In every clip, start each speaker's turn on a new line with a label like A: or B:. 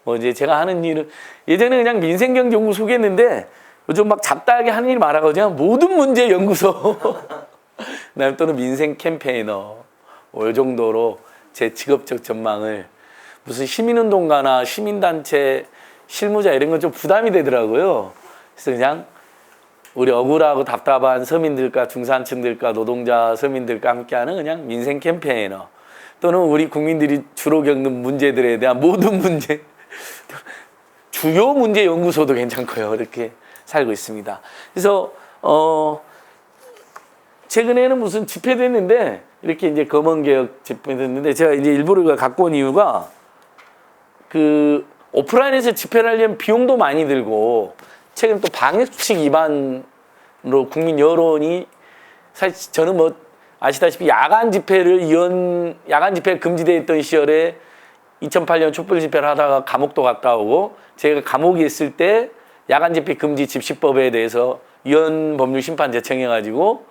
A: 뭐 이제 제가 하는 일은 예전에 그냥 민생경제연구소 소개했는데 요즘 막 잡다하게 하는 일 많아가지고 모든 문제 연구소 그다음에 또는 민생 캠페이너 뭐 이 정도로 제 직업적 전망을 무슨 시민운동가나 시민단체 실무자 이런 건 좀 부담이 되더라고요. 그래서 그냥 우리 억울하고 답답한 서민들과 중산층들과 노동자 서민들과 함께하는 그냥 민생 캠페이너 또는 우리 국민들이 주로 겪는 문제들에 대한 모든 문제 주요 문제 연구소도 괜찮고요. 이렇게 살고 있습니다. 그래서 최근에는 무슨 집회도 했는데 이렇게 이제 검언개혁 집회도 했는데 제가 이제 일부러 이걸 갖고 온 이유가 그 오프라인에서 집회를 하려면 비용도 많이 들고 최근 또 방역수칙 위반으로 국민 여론이 사실 저는 뭐 아시다시피 야간 집회가 금지되어 있던 시절에 2008년 촛불 집회를 하다가 감옥도 갔다 오고 제가 감옥에 있을 때 야간 집회 금지 집시법에 대해서 이원 법률 심판 제청해가지고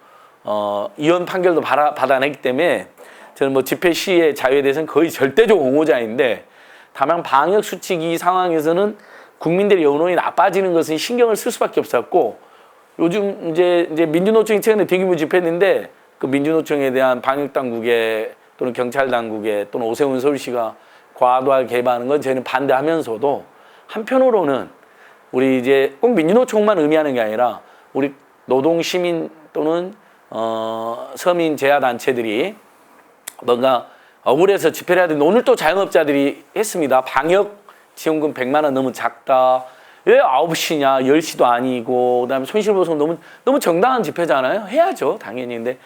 A: 이원 판결도 받아냈기 때문에 저는 뭐 집회 시의 자유에 대해서는 거의 절대적 옹호자인데 다만 방역 수칙 이 상황에서는 국민들의 여론이 나빠지는 것은 신경을 쓸 수밖에 없었고 요즘 이제 민주노총이 최근에 대규모 집회했는데 그 민주노총에 대한 방역 당국에 또는 경찰 당국에 또는 오세훈 서울시가 과도하게 개입하는 건 저희는 반대하면서도 한편으로는 우리 이제 꼭 민주노총만 의미하는 게 아니라 우리 노동 시민 또는 서민 재야 단체들이 뭔가 억울해서 집회를 해야 되는데 오늘 또 자영업자들이 했습니다. 방역 지원금 100만 원 너무 작다. 왜 9시냐 10시도 아니고 그다음에 손실보상 너무 정당한 집회잖아요. 해야죠 당연히. 근데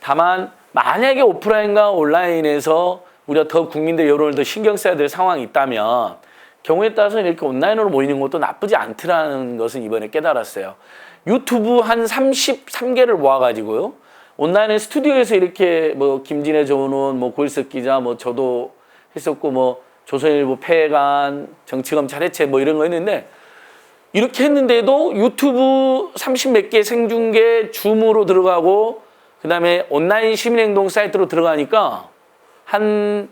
A: 다만 만약에 오프라인과 온라인에서 우리가 더 국민들 여론을 더 신경 써야 될 상황이 있다면 경우에 따라서는 이렇게 온라인으로 모이는 것도 나쁘지 않더라는 것은 이번에 깨달았어요. 유튜브 한 33개를 모아가지고요. 온라인에 스튜디오에서 이렇게 뭐 김진애 조은원, 뭐 고일석 기자, 뭐 저도 했었고 뭐 조선일보 폐간, 정치검 차례체 뭐 이런 거 했는데 이렇게 했는데도 유튜브 30몇 개 생중계 줌으로 들어가고 그다음에 온라인 시민행동 사이트로 들어가니까 한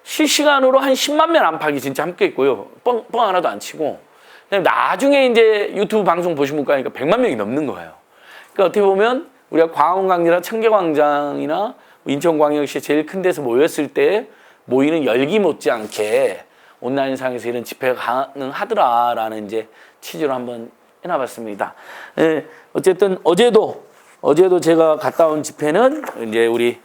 A: 실시간으로 한 10만 명 안팎이 진짜 함께 있고요. 뻥 하나도 안 치고. 그다음에 나중에 이제 유튜브 방송 보신 분 가니까 100만 명이 넘는 거예요. 그러니까 어떻게 보면 우리가 광화문광장이나 청계광장이나 인천광역시 제일 큰 데서 모였을 때 모이는 열기 못지않게 온라인상에서 이런 집회가 가능하더라라는 이제 취지로 한번 해놔봤습니다. 예, 어쨌든 어제도 제가 갔다 온 집회는 이제 우리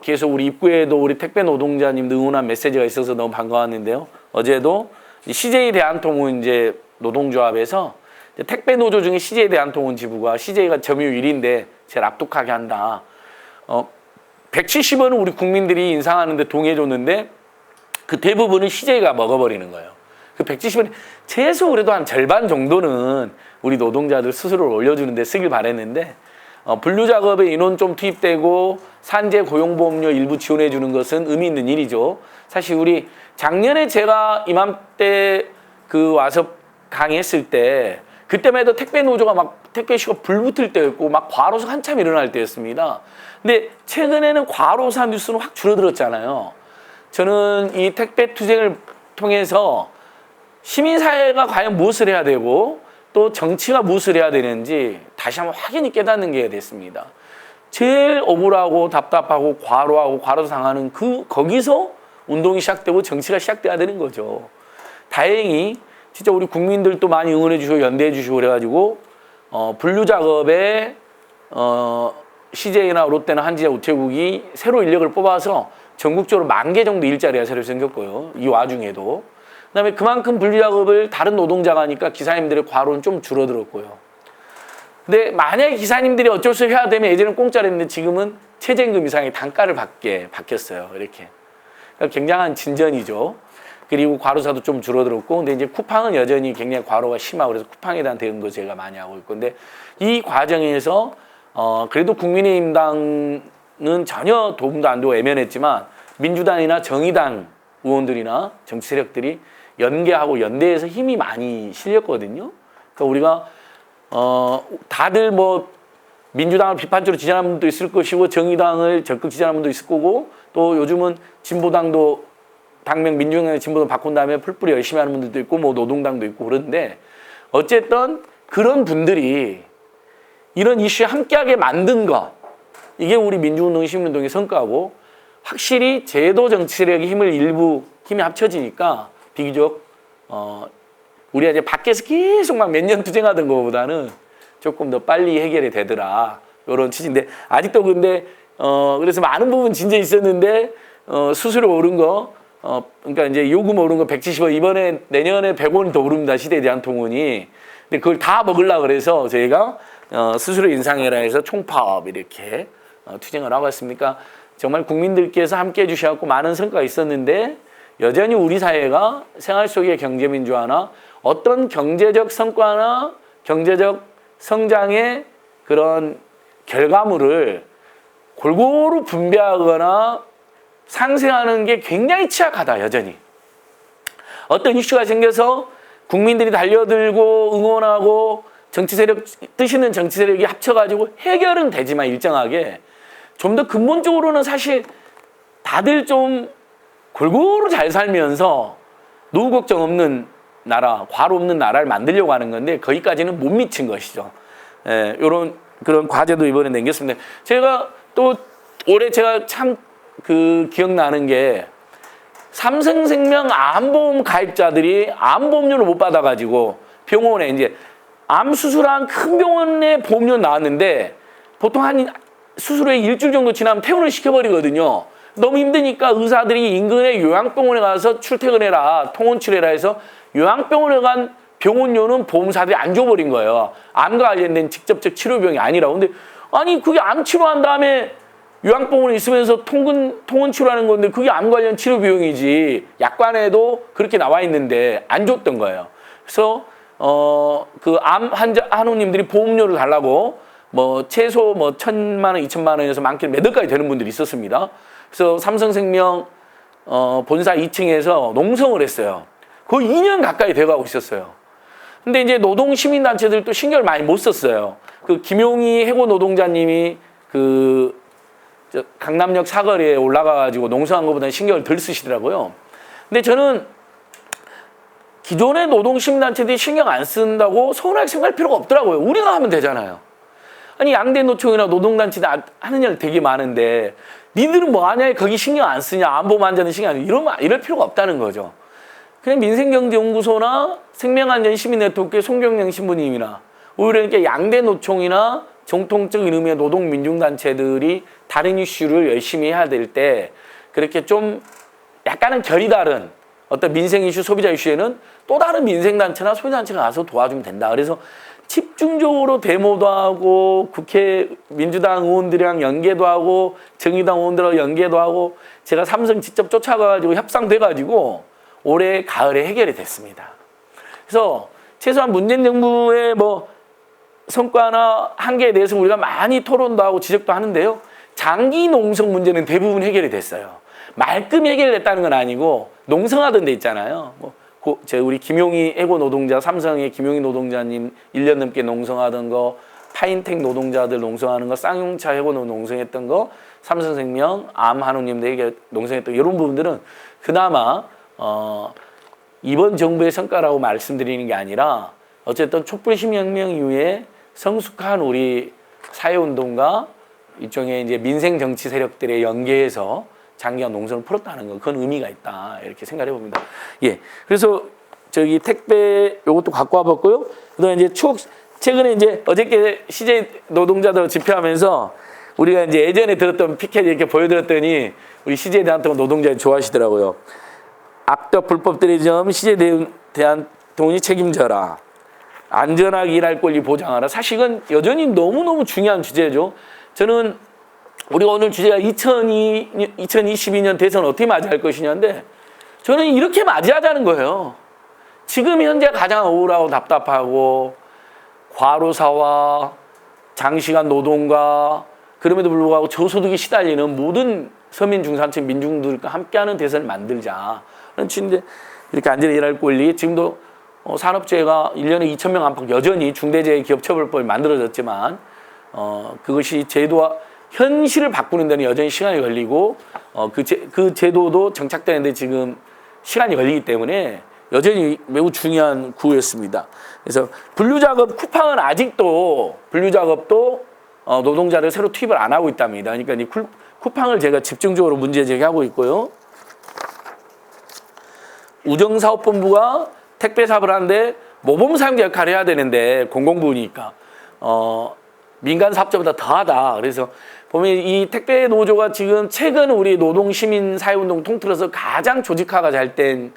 A: 계속 우리 입구에도 우리 택배 노동자님들 응원한 메시지가 있어서 너무 반가웠는데요. 어제도 CJ 대한통운 이제 노동조합에서 이제 택배 노조 중에 CJ 대한통운 지부가 CJ가 점유율 1위인데 제일 압독하게 한다. 170원은 우리 국민들이 인상하는데 동의해줬는데 그 대부분은 CJ가 먹어버리는 거예요. 그 170원 최소 그래도 한 절반 정도는 우리 노동자들 스스로 올려주는 데 쓰길 바랬는데 분류 작업에 인원 좀 투입되고 산재 고용보험료 일부 지원해 주는 것은 의미 있는 일이죠. 사실 우리 작년에 제가 이맘때 그 와서 강의했을 때 그때만 해도 택배 노조가 막 택배 이슈가 불붙을 때였고 막 과로사 한참 일어날 때였습니다. 근데 최근에는 과로사 뉴스는 확 줄어들었잖아요. 저는 이 택배 투쟁을 통해서 시민사회가 과연 무엇을 해야 되고 또 정치가 무엇을 해야 되는지 다시 한번 확연히 깨닫는 게 됐습니다. 제일 억울하고 답답하고 과로하고 과로상하는 거기서 운동이 시작되고 정치가 시작돼야 되는 거죠. 다행히 진짜 우리 국민들도 많이 응원해 주시고 연대해 주시고 그래가지고 분류 작업에 CJ나 롯데나 한지자 우체국이 새로 인력을 뽑아서 전국적으로 10,000개 정도 일자리가 새로 생겼고요. 이 와중에도. 그다음에 그만큼 분류 작업을 다른 노동자가 하니까 기사님들의 과로는 좀 줄어들었고요. 근데 만약에 기사님들이 어쩔 수 없이 해야 되면 예전에는 공짜로 했는데 지금은 최저임금 이상의 단가를 받게 바뀌었어요. 이렇게. 그러니까 굉장한 진전이죠. 그리고 과로사도 좀 줄어들었고, 근데 이제 쿠팡은 여전히 굉장히 과로가 심하고 그래서 쿠팡에 대한 대응도 제가 많이 하고 있고, 근데 이 과정에서 그래도 국민의힘당은 전혀 도움도 안 되고 애면했지만 민주당이나 정의당 의원들이나 정치 세력들이 연계하고 연대해서 힘이 많이 실렸거든요. 그러니까 우리가 다들 뭐 민주당을 비판적으로 지지하는 분도 있을 것이고 정의당을 적극 지지하는 분도 있을 거고 또 요즘은 진보당도 당명 민주당의 진보도 바꾼 다음에 풀뿌리 열심히 하는 분들도 있고 뭐 노동당도 있고 그런데 어쨌든 그런 분들이 이런 이슈에 함께하게 만든 것 이게 우리 민주운동 시민운동의 성과고 확실히 제도 정치 세력의 힘을 일부 힘이 합쳐지니까 비교적 우리가 이제 밖에서 계속 막 몇 년 투쟁하던 것보다는 조금 더 빨리 해결이 되더라 이런 취지인데 아직도 근데 그래서 많은 부분 진짜 있었는데 수수료 오른 거 그러니까 이제 요금 오른 거 170원 이번에 내년에 100원이 더 오릅니다 시대에 대한 통운이 근데 그걸 다 먹으려고 그래서 저희가 수수료 인상해라 해서 총파업 이렇게 투쟁을 하고 있습니까? 정말 국민들께서 함께 해주셔서 많은 성과가 있었는데 여전히 우리 사회가 생활 속의 경제민주화나 어떤 경제적 성과나 경제적 성장의 그런 결과물을 골고루 분배하거나 상생하는 게 굉장히 취약하다 여전히. 어떤 이슈가 생겨서 국민들이 달려들고 응원하고 정치 세력 뜻 있는 정치 세력이 합쳐가지고 해결은 되지만 일정하게 좀 더 근본적으로는 사실 다들 좀 골고루 잘 살면서 노후 걱정 없는 나라, 과로 없는 나라를 만들려고 하는 건데 거기까지는 못 미친 것이죠. 이런 그런 과제도 이번에 남겼습니다. 제가 또 올해 제가 참 기억나는 게 삼성생명 암보험 가입자들이 암보험료를 못 받아가지고 병원에 이제 암 수술한 큰 병원에 보험료 나왔는데 보통 한 수술에 일주일 정도 지나면 퇴원을 시켜버리거든요. 너무 힘드니까 의사들이 인근의 요양병원에 가서 출퇴근해라, 통원치료해라 해서 요양병원에 간 병원료는 보험사들이 안 줘버린 거예요. 암과 관련된 직접적 치료비용이 아니라. 근데 아니 그게 암 치료한 다음에 요양병원에 있으면서 통원 치료하는 건데 그게 암 관련 치료 비용이지 약관에도 그렇게 나와 있는데 안 줬던 거예요. 그래서 그 암 환자 한우님들이 보험료를 달라고 뭐 최소 뭐 1,000만 원, 2,000만 원에서 많게는 몇 억까지 되는 분들이 있었습니다. 그래서 삼성생명 본사 2층에서 농성을 했어요. 거의 2년 가까이 돼가고 있었어요. 근데 이제 노동 시민단체들도 신경을 많이 못 썼어요. 그 김용희 해고 노동자님이 강남역 사거리에 올라가가지고 농성한 것보다는 신경을 덜 쓰시더라고요. 근데 저는 기존의 노동 시민단체들이 신경 안 쓴다고 서운하게 생각할 필요가 없더라고요. 우리가 하면 되잖아요. 아니 양대 노총이나 노동단체들 하는 일 되게 많은데 니들은 뭐 하냐? 거기 신경 안 쓰냐? 안보험 환자는 신경 안 쓰냐? 이럴 필요가 없다는 거죠. 그냥 민생경제연구소나 생명안전시민네트워크의 송경영 신부님이나 오히려 이렇게 양대 노총이나 정통적인 의미의 노동민중단체들이 다른 이슈를 열심히 해야 될 때 그렇게 좀 약간은 결이 다른 어떤 민생 이슈, 소비자 이슈에는 또 다른 민생단체나 소비자단체가 가서 도와주면 된다. 그래서 집중적으로 데모도 하고 국회 민주당 의원들이랑 연계도 하고 정의당 의원들하고 연계도 하고 제가 삼성 직접 쫓아가가지고 협상돼가지고 올해 가을에 해결이 됐습니다. 그래서 최소한 문재인 정부의 뭐 성과나 한계에 대해서 우리가 많이 토론도 하고 지적도 하는데요. 장기 농성 문제는 대부분 해결이 됐어요. 말끔 해결됐다는 건 아니고 농성하던 데 있잖아요. 우리 김용희 해고 노동자, 삼성의 김용희 노동자님 1년 넘게 농성하던 거, 파인텍 노동자들 농성하는 거, 쌍용차 해고 농성했던 거, 삼성생명, 암한우님들 농성했던 이런 부분들은 그나마 이번 정부의 성과라고 말씀드리는 게 아니라 어쨌든 촛불시민혁명 이후에 성숙한 우리 사회운동과 일종의 이제 민생 정치 세력들의 연계해서 장기간 농성을 풀었다는 거, 그건 의미가 있다 이렇게 생각해 봅니다. 예, 그래서 저기 택배 요것도 갖고 와봤고요. 그다음에 이제 최근에 이제 어저께 CJ 노동자들 집회하면서 우리가 이제 예전에 들었던 피켓 이렇게 보여드렸더니 우리 CJ 대한통운 노동자들 좋아하시더라고요. 악덕 불법들의 점 CJ 대한통운이 책임져라. 안전하게 일할 권리 보장하라. 사실 이건 여전히 너무너무 중요한 주제죠. 저는 우리가 오늘 주제가 2022년 대선 어떻게 맞이할 것이냐인데 저는 이렇게 맞이하자는 거예요. 지금 현재 가장 억울하고 답답하고 과로사와 장시간 노동과 그럼에도 불구하고 저소득이 시달리는 모든 서민 중산층 민중들과 함께하는 대선을 만들자. 그런 취지인데 이렇게 안전하게 일할 권리 지금도 산업재해가 1년에 2,000명 안팎 여전히 중대재해기업처벌법이 만들어졌지만 그것이 제도와 현실을 바꾸는 데는 여전히 시간이 걸리고 그 제도도 정착되는데 지금 시간이 걸리기 때문에 여전히 매우 중요한 구호였습니다. 그래서 분류작업 쿠팡은 아직도 분류작업도 노동자를 새로 투입을 안 하고 있답니다. 그러니까 이 쿠팡을 제가 집중적으로 문제 제기하고 있고요. 우정사업본부가 택배 사업을 하는데 모범사용자 역할을 해야 되는데 공공부니까 민간 사업자보다 더하다. 그래서 보면 이 택배 노조가 지금 최근 우리 노동 시민 사회운동 통틀어서 가장 조직화가 잘 된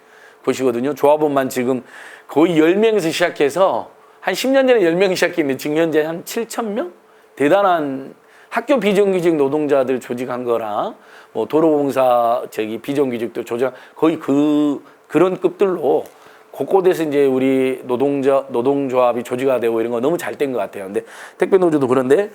A: 곳이거든요. 조합원만 지금 거의 10명에서 시작해서 한 10년 전에 10명이 시작했는데 지금 현재 한 7,000명? 대단한 학교 비정규직 노동자들 조직한 거랑 뭐 도로공사 비정규직도 조직 거의 그런 급들로 곳곳에서 이제 우리 노동조합이 조직화되고 이런 거 너무 잘 된 것 같아요. 근데 택배 노조도 그런데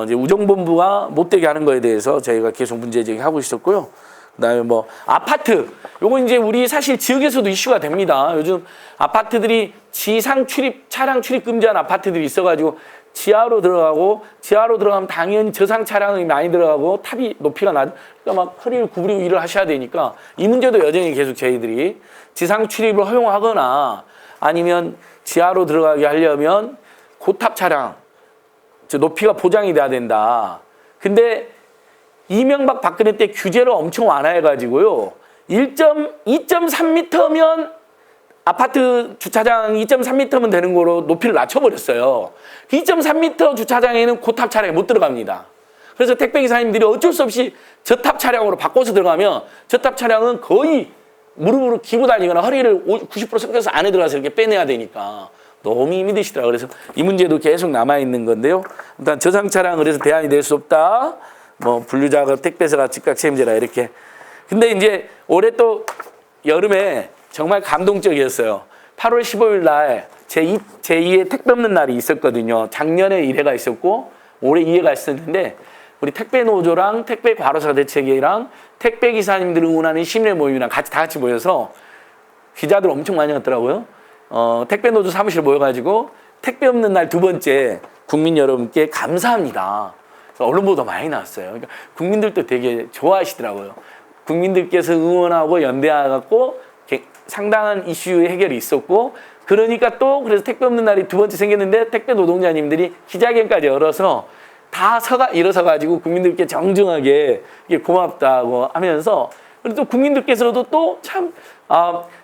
A: 이제 우정본부가 못되게 하는 거에 대해서 저희가 계속 문제 제기하고 있었고요. 그다음에 뭐 아파트 요거 이제 우리 사실 지역에서도 이슈가 됩니다. 요즘 아파트들이 지상 출입 차량 출입 금지한 아파트들이 있어가지고 지하로 들어가면 당연히 저상 차량이 많이 들어가고 탑이 높이가 그러니까 막 허리를 구부리고 일을 하셔야 되니까 이 문제도 여전히 계속 저희들이 지상 출입을 허용하거나 아니면 지하로 들어가게 하려면 고탑 차량 높이가 보장이 돼야 된다. 근데 이명박 박근혜 때 규제를 엄청 완화해가지고요. 2.3m면 아파트 주차장 2.3m면 되는 거로 높이를 낮춰버렸어요. 2.3m 주차장에는 고탑 차량이 못 들어갑니다. 그래서 택배기사님들이 어쩔 수 없이 저탑 차량으로 바꿔서 들어가면 저탑 차량은 거의 무릎으로 기고 다니거나 허리를 90% 섞여서 안에 들어가서 이렇게 빼내야 되니까 너무 힘이 드시더라고요. 그래서 이 문제도 계속 남아있는 건데요. 일단 저상 차량 그래서 대안이 될 수 없다. 뭐 분류작업 택배사가 즉각 책임져라 이렇게. 근데 이제 올해 또 여름에 정말 감동적이었어요. 8월 15일 날 제2의 택배 없는 날이 있었거든요. 작년에 1회가 있었고 올해 2회가 있었는데 우리 택배 노조랑 택배 과로사 대책이랑 택배 기사님들 응원하는 시민의 모임이랑 다 같이 모여서 기자들 엄청 많이 왔더라고요. 택배 노조 사무실 모여가지고 택배 없는 날 두 번째 국민 여러분께 감사합니다. 언론 보도 많이 나왔어요. 그러니까 국민들도 되게 좋아하시더라고요. 국민들께서 응원하고 연대해갖고 상당한 이슈 해결이 있었고 그러니까 또 그래서 택배 없는 날이 두 번째 생겼는데 택배 노동자님들이 기자회견까지 열어서 다 일어서가지고 국민들께 정중하게 고맙다고 하면서 그리고 또 국민들께서도 또 참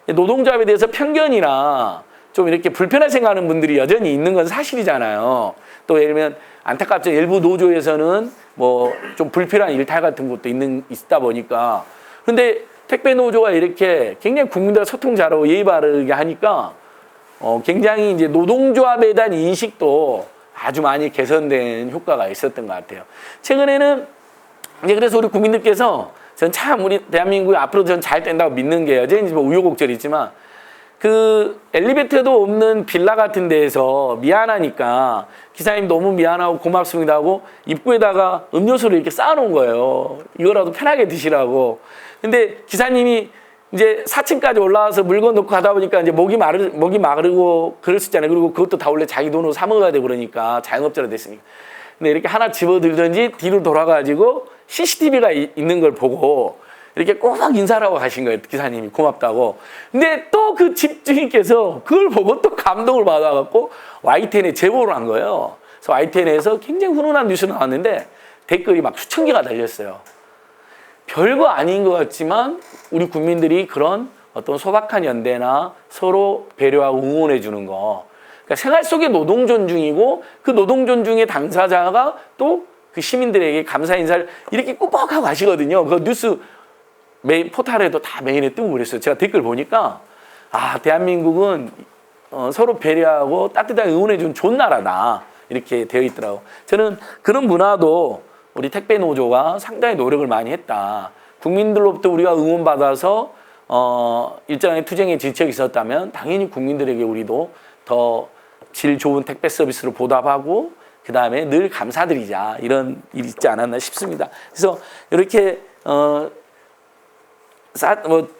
A: 노동조합에 대해서 편견이나 좀 이렇게 불편하게 생각하는 분들이 여전히 있는 건 사실이잖아요. 또 예를 들면 안타깝죠. 일부 노조에서는 뭐 좀 불필요한 일탈 같은 것도 있다 보니까. 근데 택배 노조가 이렇게 굉장히 국민들과 소통 잘하고 예의 바르게 하니까 굉장히 이제 노동조합에 대한 인식도 아주 많이 개선된 효과가 있었던 것 같아요. 최근에는 이제 그래서 우리 국민들께서 전 참 우리 대한민국이 앞으로 전 잘 된다고 믿는 게 여전히 뭐 우여곡절이 있지만 그 엘리베이터도 없는 빌라 같은 데에서 미안하니까 기사님 너무 미안하고 고맙습니다 하고 입구에다가 음료수를 이렇게 쌓아놓은 거예요. 이거라도 편하게 드시라고. 근데 기사님이 이제 4층까지 올라와서 물건 놓고 가다 보니까 이제 목이 마르고 그럴 수 있잖아요. 그리고 그것도 다 원래 자기 돈으로 사 먹어야 되고 그러니까 자영업자로 됐으니까. 근데 이렇게 하나 집어들든지 뒤로 돌아가지고 CCTV가 있는 걸 보고 이렇게 꼬박 인사를 하고 가신 거예요. 기사님이 고맙다고. 근데 또 그 집주인께서 그걸 보고 또 감동을 받아갖고 YTN에 제보를 한 거예요. 그래서 YTN에서 굉장히 훈훈한 뉴스 나왔는데 댓글이 막 수천 개가 달렸어요. 별거 아닌 것 같지만 우리 국민들이 그런 어떤 소박한 연대나 서로 배려하고 응원해 주는 거. 그러니까 생활 속의 노동 존중이고 그 노동 존중의 당사자가 또 그 시민들에게 감사 인사를 이렇게 꾸벅하고 가시거든요. 그 뉴스 메인 포탈에도 다 메인에 뜨고 그랬어요. 제가 댓글 보니까 대한민국은 서로 배려하고 따뜻하게 응원해 준 좋은 나라다. 이렇게 되어 있더라고요. 저는 그런 문화도 우리 택배 노조가 상당히 노력을 많이 했다. 국민들로부터 우리가 응원받아서 일정의 투쟁에 질책이 있었다면 당연히 국민들에게 우리도 더 질 좋은 택배 서비스로 보답하고 그 다음에 늘 감사드리자 이런 일이 있지 않았나 싶습니다. 그래서 이렇게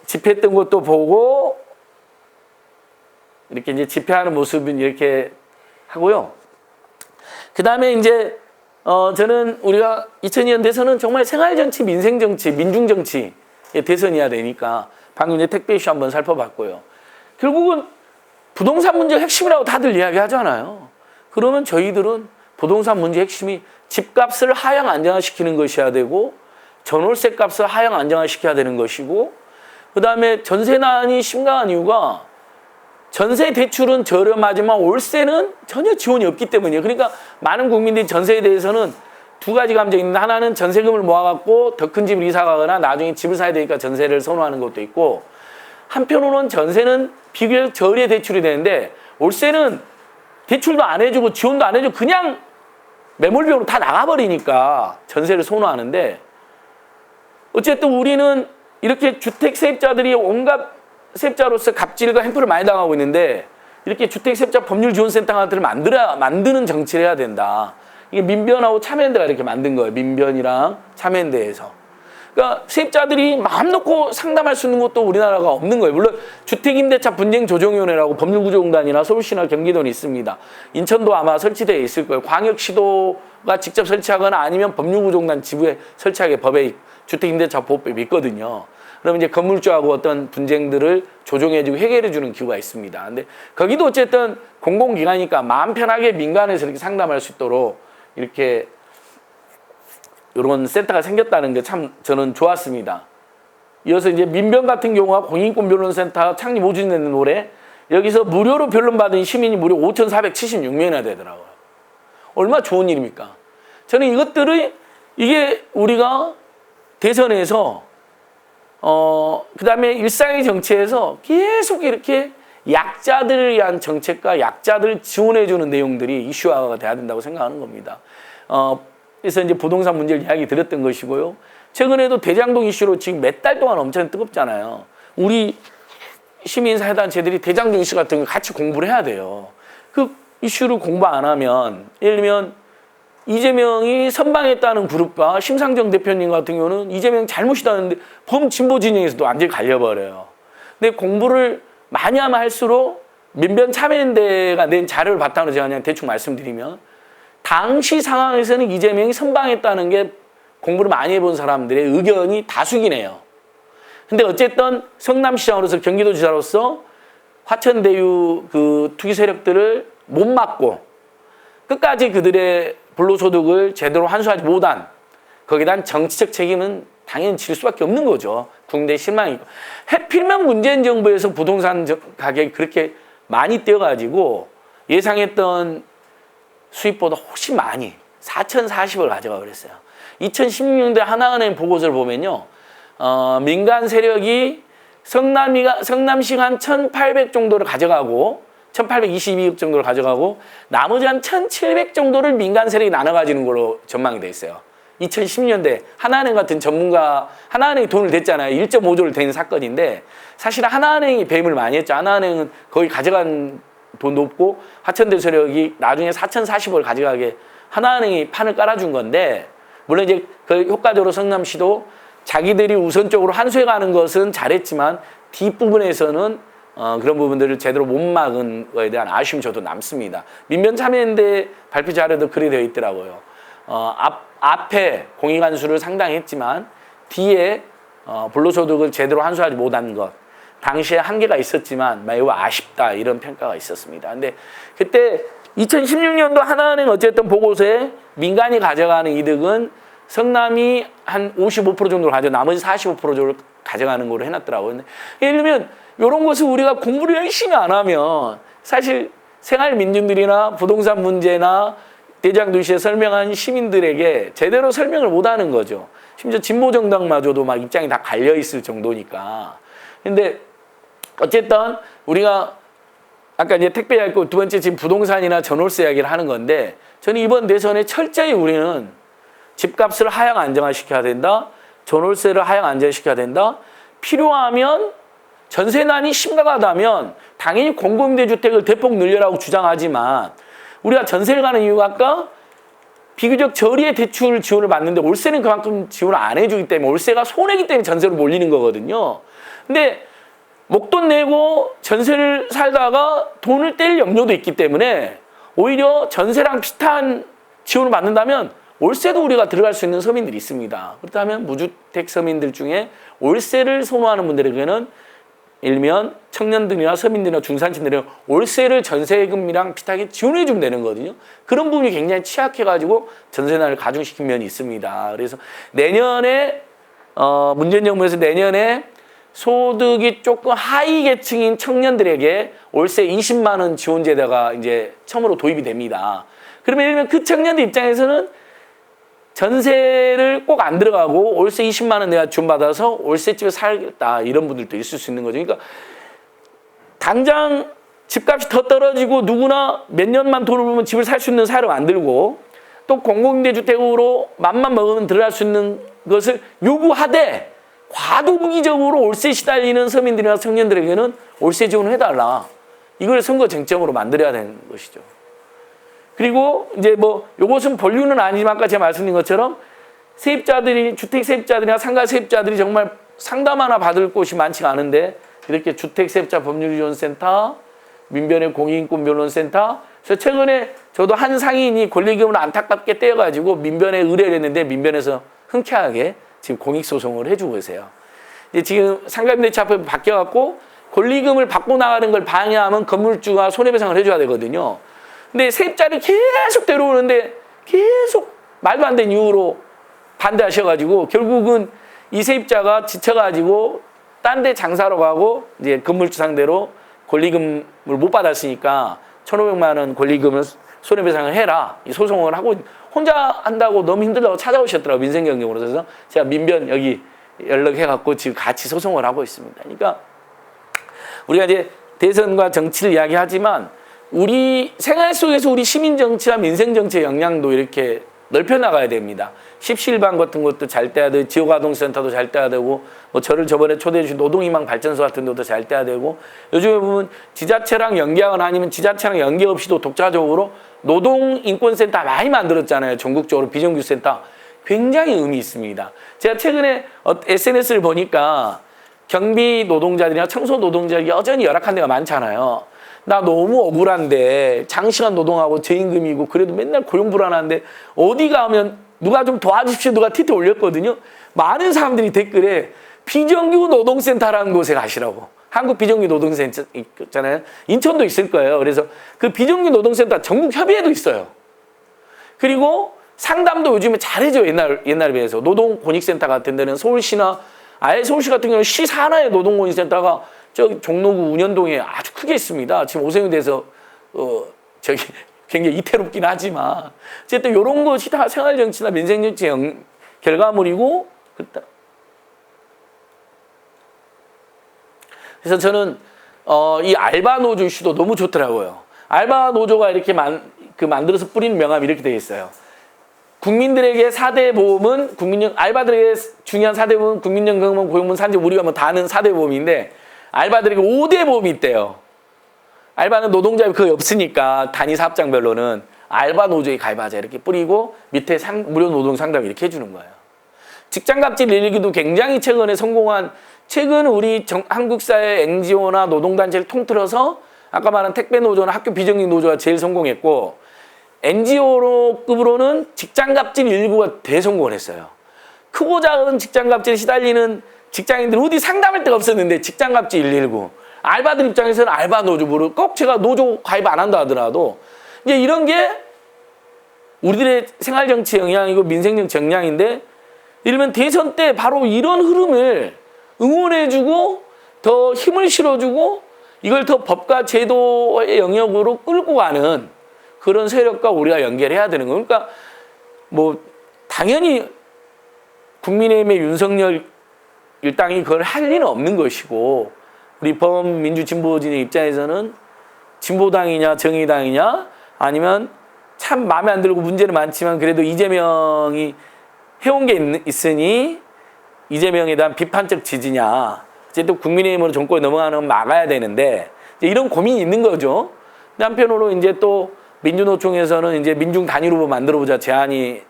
A: 집회했던 것도 보고 이렇게 이제 집회하는 모습은 이렇게 하고요. 그 다음에 이제 저는 우리가 2002년 대선은 정말 생활정치, 민생정치, 민중정치의 대선이어야 되니까 방금 이제 택배 이슈 한번 살펴봤고요. 결국은 부동산 문제 핵심이라고 다들 이야기하잖아요. 그러면 저희들은 부동산 문제 핵심이 집값을 하향 안정화시키는 것이어야 되고 전월세 값을 하향 안정화시켜야 되는 것이고 그다음에 전세난이 심각한 이유가 전세 대출은 저렴하지만 월세는 전혀 지원이 없기 때문이에요. 그러니까 많은 국민들이 전세에 대해서는 두 가지 감정이 있는데 하나는 전세금을 모아갖고 더 큰 집을 이사 가거나 나중에 집을 사야 되니까 전세를 선호하는 것도 있고 한편으로는 전세는 비교적 저리의 대출이 되는데 월세는 대출도 안 해주고 지원도 안 해주고 그냥 매몰비용으로 다 나가버리니까 전세를 선호하는데 어쨌든 우리는 이렇게 주택 세입자들이 온갖 세입자로서 갑질과 횡포를 많이 당하고 있는데 이렇게 주택 세입자 법률 지원센터 같은 걸 만드는 정치를 해야 된다. 이게 민변하고 참여연대가 이렇게 만든 거예요. 민변이랑 참여연대에서. 그러니까 세입자들이 마음 놓고 상담할 수 있는 것도 우리나라가 없는 거예요. 물론 주택임대차 분쟁조정위원회라고 법률구조공단이나 서울시나 경기도는 있습니다. 인천도 아마 설치되어 있을 거예요. 광역시도가 직접 설치하거나 아니면 법률구조공단 지부에 설치하게 법에 주택임대차 보호법이 있거든요. 그러면 이제 건물주하고 어떤 분쟁들을 조정해주고 해결해주는 기구가 있습니다. 근데 거기도 어쨌든 공공기관이니까 마음 편하게 민간에서 이렇게 상담할 수 있도록 이렇게 이런 센터가 생겼다는 게 참 저는 좋았습니다. 이어서 이제 민변 같은 경우가 공인권변론센터 창립 5주년 되는 올해 여기서 무료로 변론받은 시민이 무려 5,476명이나 되더라고요. 얼마나 좋은 일입니까? 저는 이것들이 이게 우리가 대선에서 그다음에 일상의 정치에서 계속 이렇게 약자들을 위한 정책과 약자들을 지원해주는 내용들이 이슈화가 돼야 된다고 생각하는 겁니다. 그래서 이제 부동산 문제를 이야기 드렸던 것이고요. 최근에도 대장동 이슈로 지금 몇 달 동안 엄청 뜨겁잖아요. 우리 시민사회단체들이 대장동 이슈 같은 거 같이 공부를 해야 돼요. 그 이슈를 공부 안 하면 예를 들면 이재명이 선방했다는 그룹과 심상정 대표님 같은 경우는 이재명 잘못이다는데 범진보 진영에서도 완전히 갈려버려요. 근데 공부를 많이 하면 할수록 민변 참여연대가 낸 자료를 바탕으로 제가 그냥 대충 말씀드리면 당시 상황에서는 이재명이 선방했다는 게 공부를 많이 해본 사람들의 의견이 다수긴 해요. 근데 어쨌든 성남시장으로서 경기도지사로서 화천대유 그 투기 세력들을 못 막고 끝까지 그들의 불로소득을 제대로 환수하지 못한 거기에 대한 정치적 책임은 당연히 질 수밖에 없는 거죠. 국민의 실망이고. 해필면 문재인 정부에서 부동산 가격이 그렇게 많이 뛰어가지고 예상했던 수입보다 훨씬 많이 4,040을 가져가 그랬어요. 2016년대 하나은행 보고서를 보면요. 민간 세력이 성남시가 한 1,800 정도를 가져가고 1,822억 정도를 가져가고 나머지 한 1,700 정도를 민간 세력이 나눠 가지는 걸로 전망이 돼 있어요. 2010년대 하나은행 같은 전문가 하나은행이 돈을 댔잖아요. 1.5조를 댄 사건인데 사실 하나은행이 배임을 많이 했죠. 하나은행은 거의 가져간 돈도 없고 화천대 세력이 나중에 4,040을 가져가게 하나은행이 판을 깔아준 건데 물론 이제 그 효과적으로 성남시도 자기들이 우선적으로 환수해가는 것은 잘했지만 뒷부분에서는 그런 부분들을 제대로 못 막은 거에 대한 아쉬움이 저도 남습니다. 민변 참여연대 발표 자료도 그리 되어 있더라고요. 앞에 공익환수를 상당히 했지만 뒤에 불로소득을 제대로 환수하지 못한 것 당시에 한계가 있었지만 매우 아쉽다 이런 평가가 있었습니다. 근데 그때 2016년도 하나은행 어쨌든 보고서에 민간이 가져가는 이득은 성남이 한 55% 정도를 가져 나머지 45% 정도를 가져가는 걸로 해놨더라고요. 근데 예를 들면 이런 것을 우리가 공부를 열심히 안 하면 사실 생활민중들이나 부동산 문제나 대장도시에 설명한 시민들에게 제대로 설명을 못하는 거죠. 심지어 진보정당마저도 막 입장이 다 갈려있을 정도니까. 근데 어쨌든 우리가 아까 이제 택배 이야기고 두 번째 지금 부동산이나 전월세 이야기를 하는 건데 저는 이번 대선에 철저히 우리는 집값을 하향 안정화시켜야 된다. 전월세를 하향 안정화시켜야 된다. 필요하면 전세난이 심각하다면 당연히 공공임대주택을 대폭 늘려라고 주장하지만 우리가 전세를 가는 이유가 아까 비교적 저리의 대출 지원을 받는데 월세는 그만큼 지원을 안 해주기 때문에 월세가 손해기 때문에 전세로 몰리는 거거든요. 근데 목돈 내고 전세를 살다가 돈을 뗄 염려도 있기 때문에 오히려 전세랑 비슷한 지원을 받는다면 월세도 우리가 들어갈 수 있는 서민들이 있습니다. 그렇다면 무주택 서민들 중에 월세를 선호하는 분들에게는 일면 청년들이나 서민들이나 중산층들은 월세를 전세금이랑 비슷하게 지원해 주면 되는 거거든요. 그런 부분이 굉장히 취약해가지고 전세난을 가중시킨 면이 있습니다. 그래서 내년에 문재인 정부에서 내년에 소득이 조금 하위 계층인 청년들에게 월세 20만 원 지원 제도가 이제 처음으로 도입이 됩니다. 그러면 예를 들면 그 청년들 입장에서는 전세를 꼭 안 들어가고 월세 20만 원 내가 지원받아서 월세집에 살겠다 이런 분들도 있을 수 있는 거죠. 그러니까 당장 집값이 더 떨어지고 누구나 몇 년만 돈을 벌면 집을 살 수 있는 사회를 만들고 또 공공임대주택으로 맘만 먹으면 들어갈 수 있는 것을 요구하되 과도기적으로 월세 시달리는 서민들이나 청년들에게는 월세 지원을 해달라. 이걸 선거 쟁점으로 만들어야 되는 것이죠. 그리고 이제 뭐 요것은 본류는 아니지만 아까 제가 말씀드린 것처럼 세입자들이 주택 세입자들이나 상가 세입자들이 정말 상담 하나 받을 곳이 많지가 않은데 이렇게 주택 세입자 법률지원센터, 민변의 공익인권변론센터. 그래서 최근에 저도 한 상인이 권리금을 안타깝게 떼어가지고 민변에 의뢰를 했는데 민변에서 흔쾌하게 지금 공익소송을 해주고 계세요. 이제 지금 상가임대차법이 바뀌어갖고 권리금을 받고 나가는 걸 방해하면 건물주가 손해배상을 해줘야 되거든요. 근데 세입자를 계속 데려오는데 계속 말도 안 되는 이유로 반대하셔가지고 결국은 이 세입자가 지쳐가지고 딴 데 장사로 가고 이제 건물주 상대로 권리금을 못 받았으니까 1,500만 원 권리금을 손해배상을 해라. 이 소송을 하고 혼자 한다고 너무 힘들다고 찾아오셨더라고요. 민생경영으로. 그래서 제가 민변 여기 연락해갖고 지금 같이 소송을 하고 있습니다. 그러니까 우리가 이제 대선과 정치를 이야기하지만 우리 생활 속에서 우리 시민정치와 민생정치의 역량도 이렇게 넓혀나가야 됩니다. 십시일반 같은 것도 잘 떼야 되고 지역아동센터도 잘 떼야 되고 뭐 저를 저번에 초대해 주신 노동희망 발전소 같은 데도 잘 떼야 되고 요즘에 보면 지자체랑 연계하거나 아니면 지자체랑 연계 없이도 독자적으로 노동인권센터 많이 만들었잖아요. 전국적으로 비정규센터. 굉장히 의미 있습니다. 제가 최근에 SNS를 보니까 경비 노동자들이나 청소 노동자들이 여전히 열악한 데가 많잖아요. 나 너무 억울한데 장시간 노동하고 저임금이고 그래도 맨날 고용 불안한데 어디 가면 누가 좀 도와주십시오 누가 티트 올렸거든요. 많은 사람들이 댓글에 비정규 노동센터라는 곳에 가시라고. 한국 비정규 노동센터 있잖아요. 인천도 있을 거예요. 그래서 그 비정규 노동센터 전국 협의회도 있어요. 그리고 상담도 요즘에 잘해줘요. 옛날에 비해서. 노동권익센터 같은 데는 서울시나 아예 서울시 같은 경우는 시 산하의 노동권익센터가 저 종로구 운현동에 아주 크게 있습니다. 지금 오세훈대에서 저기 굉장히 이태롭긴 하지만 어쨌든 이런 것이 다 생활정치나 민생정치의 결과물이고 그래서 저는 이 알바 노조 이슈도 너무 좋더라고요. 알바 노조가 이렇게 만들어서 뿌리는 명함이 이렇게 되어 있어요. 국민들에게 4대 보험은 알바들에게 중요한 4대 보험은 국민연금은 고용보험 산재 우리가 뭐 다 아는 4대 보험인데 알바들에게 5대 보험이 있대요. 알바는 노동자비 거의 없으니까 단위 사업장별로는 알바 노조에 가입하자 이렇게 뿌리고 밑에 무료 노동 상담 이렇게 해주는 거예요. 직장갑질 112도 굉장히 최근에 성공한 최근 우리 한국사회 NGO나 노동단체를 통틀어서 아까 말한 택배노조나 학교 비정규 노조가 제일 성공했고 NGO급으로는 직장갑질 119가 대성공을 했어요. 크고 작은 직장갑질에 시달리는 직장인들 어디 상담할 데가 없었는데 직장갑질 119. 알바들 입장에서는 알바 노조부로 꼭 제가 노조 가입 안 한다 하더라도 이제 이런 게 우리들의 생활정치 영향이고 민생정치 영향인데 이러면 대선 때 바로 이런 흐름을 응원해주고 더 힘을 실어주고 이걸 더 법과 제도의 영역으로 끌고 가는 그런 세력과 우리가 연결해야 되는 거예요. 그러니까 뭐 당연히 국민의힘의 윤석열 일당이 그걸 할 리는 없는 것이고 우리 범민주진보진의 입장에서는 진보당이냐 정의당이냐 아니면 참 마음에 안 들고 문제는 많지만 그래도 이재명이 해온 게 있으니 이재명에 대한 비판적 지지냐 어쨌든 국민의힘으로 정권에 넘어가는 건 막아야 되는데 이런 고민이 있는 거죠. 한편으로 이제 또 민주노총에서는 이제 민중 단일 후보 만들어보자 제안이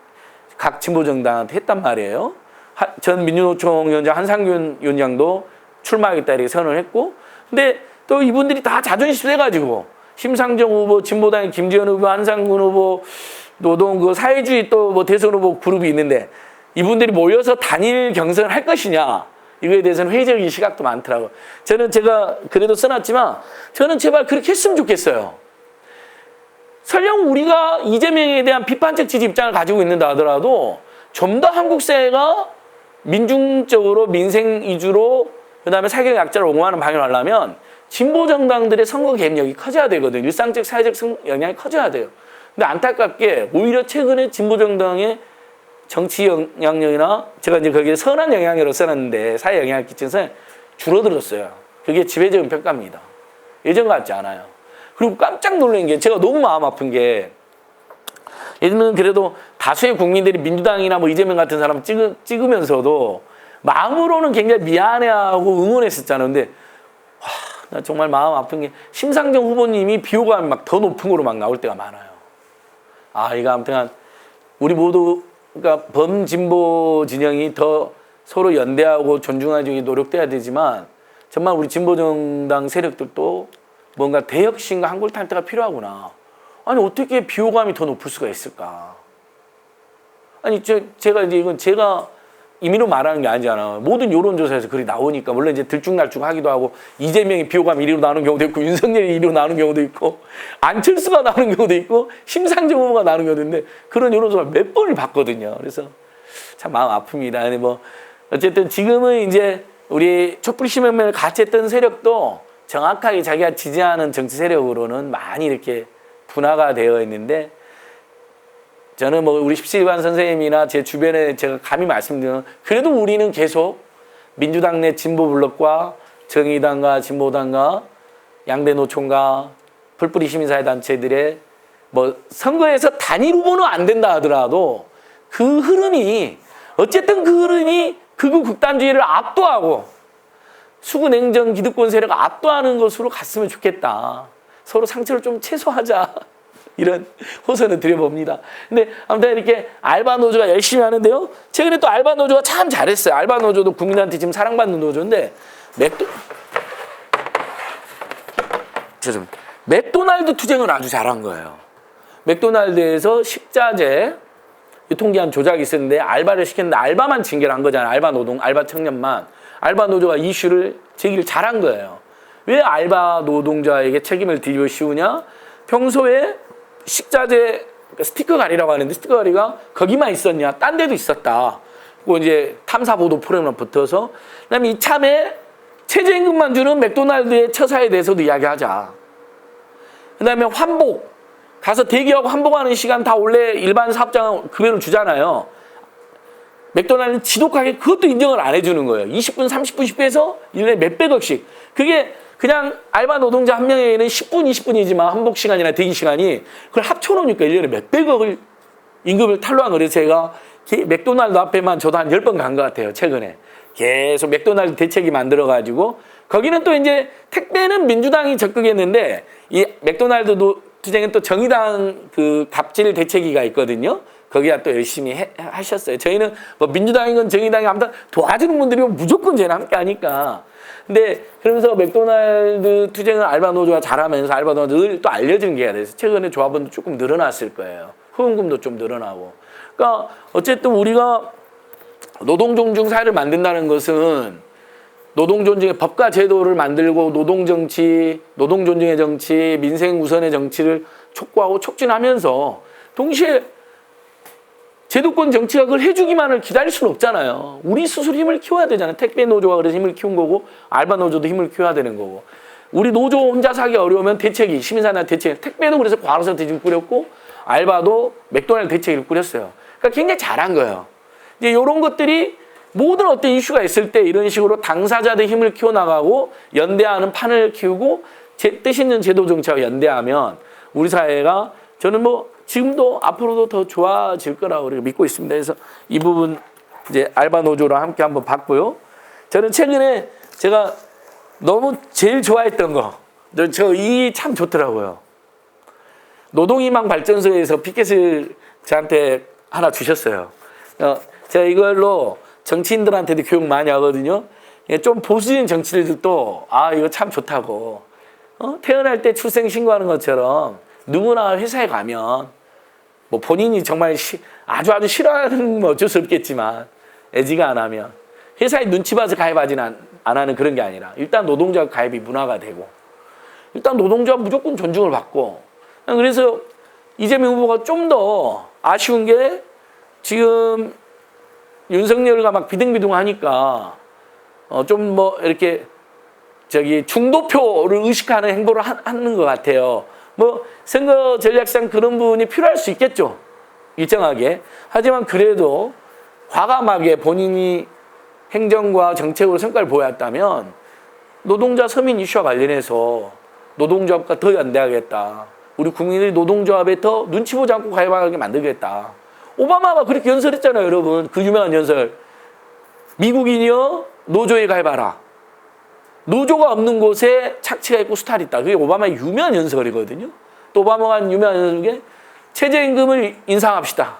A: 각 진보정당한테 했단 말이에요. 전 민주노총 위원장 한상균 위원장도 출마하겠다 이렇게 선언을 했고 근데 또 이분들이 다 자존심 세가지고 심상정 후보, 진보당의 김지현 후보, 한상균 후보, 노동 그 사회주의 또 뭐 대선 후보 그룹이 있는데 이분들이 모여서 단일 경선을 할 것이냐 이거에 대해서는 회의적인 시각도 많더라고요. 제가 그래도 써놨지만 저는 제발 그렇게 했으면 좋겠어요. 설령 우리가 이재명에 대한 비판적 지지 입장을 가지고 있는다 하더라도 좀 더 한국 사회가 민중적으로 민생 위주로 그다음에 사회적 약자를 옹호하는 방향을 하려면 진보 정당들의 선거 개입력이 커져야 되거든요. 일상적 사회적 영향이 커져야 돼요. 근데 안타깝게 오히려 최근에 진보 정당의 정치 영향력이나 제가 이제 거기에 선한 영향력으로 써놨는데 사회 영향을 끼친 선 줄어들었어요. 그게 지배적인 평가입니다. 예전 같지 않아요. 그리고 깜짝 놀란 게 제가 너무 마음 아픈 게 예전에는 그래도 다수의 국민들이 민주당이나 뭐 이재명 같은 사람 찍으면서도 마음으로는 굉장히 미안해하고 응원했었잖아요. 근데 나 정말 마음 아픈 게 심상정 후보님이 비호감이 막 더 높은 거로 막 나올 때가 많아요. 이거 아무튼 우리 모두 그러니까 범진보 진영이 더 서로 연대하고 존중하기 노력돼야 되지만 정말 우리 진보정당 세력들도 뭔가 대혁신과 한골탈퇴가 필요하구나. 아니 어떻게 비호감이 더 높을 수가 있을까? 아니 제가 이제 이건 제가 임의로 말하는 게 아니잖아. 모든 여론조사에서 그리 나오니까 물론 이제 들쭉날쭉하기도 하고 이재명이 비호감이 1위로 나오는 경우도 있고 윤석열이 1위로 나오는 경우도 있고 안철수가 나오는 경우도 있고 심상정 후보가 나오는 경우도 있는데 그런 여론조사 몇 번을 봤거든요. 그래서 참 마음 아픕니다. 근데 뭐 어쨌든 지금은 이제 우리 촛불시민을 같이 했던 세력도 정확하게 자기가 지지하는 정치 세력으로는 많이 이렇게 분화가 되어 있는데 저는 뭐 우리 17반 선생님이나 제 주변에 제가 감히 말씀드리면 그래도 우리는 계속 민주당 내 진보 블록과 정의당과 진보당과 양대 노총과 풀뿌리 시민사회 단체들의 뭐 선거에서 단일 후보는 안 된다 하더라도 그 흐름이 어쨌든 그 흐름이 극우 극단주의를 압도하고 수구 냉정 기득권 세력을 압도하는 것으로 갔으면 좋겠다. 서로 상처를 좀 최소화하자. 이런 호소는 드려봅니다. 근데 아무튼 이렇게 알바 노조가 열심히 하는데요. 최근에 또 알바 노조가 참 잘했어요. 알바 노조도 국민한테 지금 사랑받는 노조인데 맥도날드 투쟁을 아주 잘한 거예요. 맥도날드에서 식자재 유통기한 조작이 있었는데 알바를 시켰는데 알바만 징계를 한 거잖아요. 알바 노동, 알바 청년만. 알바 노조가 이슈를 제기를 잘한 거예요. 왜 알바 노동자에게 책임을 뒤집어 씌우냐? 평소에 식자재 스티커 가리라고 하는데 스티커 가리가 거기만 있었냐? 딴 데도 있었다. 그리고 이제 탐사 보도 프로그램에 붙어서 그다음에 이참에 최저임금만 주는 맥도날드의 처사에 대해서도 이야기하자. 그다음에 환복 가서 대기하고 환복하는 시간 다 원래 일반 사업장은 급여를 주잖아요. 맥도날드는 지독하게 그것도 인정을 안 해주는 거예요. 20분, 30분씩 빼서 1년에 몇백억씩. 그게 그냥 알바 노동자 한 명에는 10분, 20분이지만 한복 시간이나 대기 시간이 그걸 합쳐놓으니까 1년에 몇백억을 임금을 탈루한 거예요. 제가 맥도날드 앞에만 저도 한 10번 간 것 같아요. 최근에. 계속 맥도날드 대책이 만들어가지고 거기는 또 이제 택배는 민주당이 적극했는데 이 맥도날드 투쟁은 또 정의당 그 갑질 대책위가 있거든요. 거기가 또 열심히 하셨어요. 저희는 뭐 민주당이건 정의당이 아무튼 도와주는 분들이 무조건 저희는 함께 하니까. 근데 그러면서 맥도날드 투쟁을 알바 노조가 잘하면서 알바 노조가 늘 또 알려진 게 돼서 최근에 조합원도 조금 늘어났을 거예요. 후원금도 좀 늘어나고. 그러니까 어쨌든 우리가 노동 존중 사회를 만든다는 것은 노동 존중의 법과 제도를 만들고 노동 정치, 노동 존중의 정치, 민생 우선의 정치를 촉구하고 촉진하면서 동시에 제도권 정치가 그걸 해주기만을 기다릴 수는 없잖아요. 우리 스스로 힘을 키워야 되잖아요. 택배 노조가 그래서 힘을 키운 거고 알바 노조도 힘을 키워야 되는 거고. 우리 노조 혼자서 하기 어려우면 대책이 시민사회 대책 택배도 그래서 과로사 대책을 꾸렸고 알바도 맥도날드 대책을 꾸렸어요. 그러니까 굉장히 잘한 거예요. 이제 이런 것들이 모든 어떤 이슈가 있을 때 이런 식으로 당사자들 힘을 키워나가고 연대하는 판을 키우고 뜻 있는 제도 정치와 연대하면 우리 사회가 저는 뭐 지금도 앞으로도 더 좋아질 거라고 믿고 있습니다. 그래서 이 부분 이제 알바 노조랑 함께 한번 봤고요. 저는 최근에 제가 너무 제일 좋아했던 거, 저 이 참 좋더라고요. 노동희망 발전소에서 피켓을 저한테 하나 주셨어요. 제가 이걸로 정치인들한테도 교육 많이 하거든요. 좀 보수적인 정치인들도 이거 참 좋다고. 태어날 때 출생 신고하는 것처럼 누구나 회사에 가면 뭐 본인이 정말 아주 싫어하는 건 어쩔 수 없겠지만 애지가 안 하면 회사에 눈치 봐서 가입하지는 안 하는 그런 게 아니라 일단 노동조합 가입이 문화가 되고 일단 노동조합 무조건 존중을 받고 그래서 이재명 후보가 좀 더 아쉬운 게 지금 윤석열과 막 비등비등하니까 좀 뭐 이렇게 중도표를 의식하는 행보를 하는 것 같아요. 뭐 선거 전략상 그런 부분이 필요할 수 있겠죠. 일정하게. 하지만 그래도 과감하게 본인이 행정과 정책으로 성과를 보였다면 노동자 서민 이슈와 관련해서 노동조합과 더 연대하겠다. 우리 국민들이 노동조합에 더 눈치 보지 않고 가입하게 만들겠다. 오바마가 그렇게 연설했잖아요, 여러분. 그 유명한 연설. 미국인이여 노조에 가입하라. 노조가 없는 곳에 착취가 있고 수탈이 있다. 그게 오바마의 유명한 연설이거든요. 또 오바마가 한 유명한 연설 중에 최저임금을 인상합시다.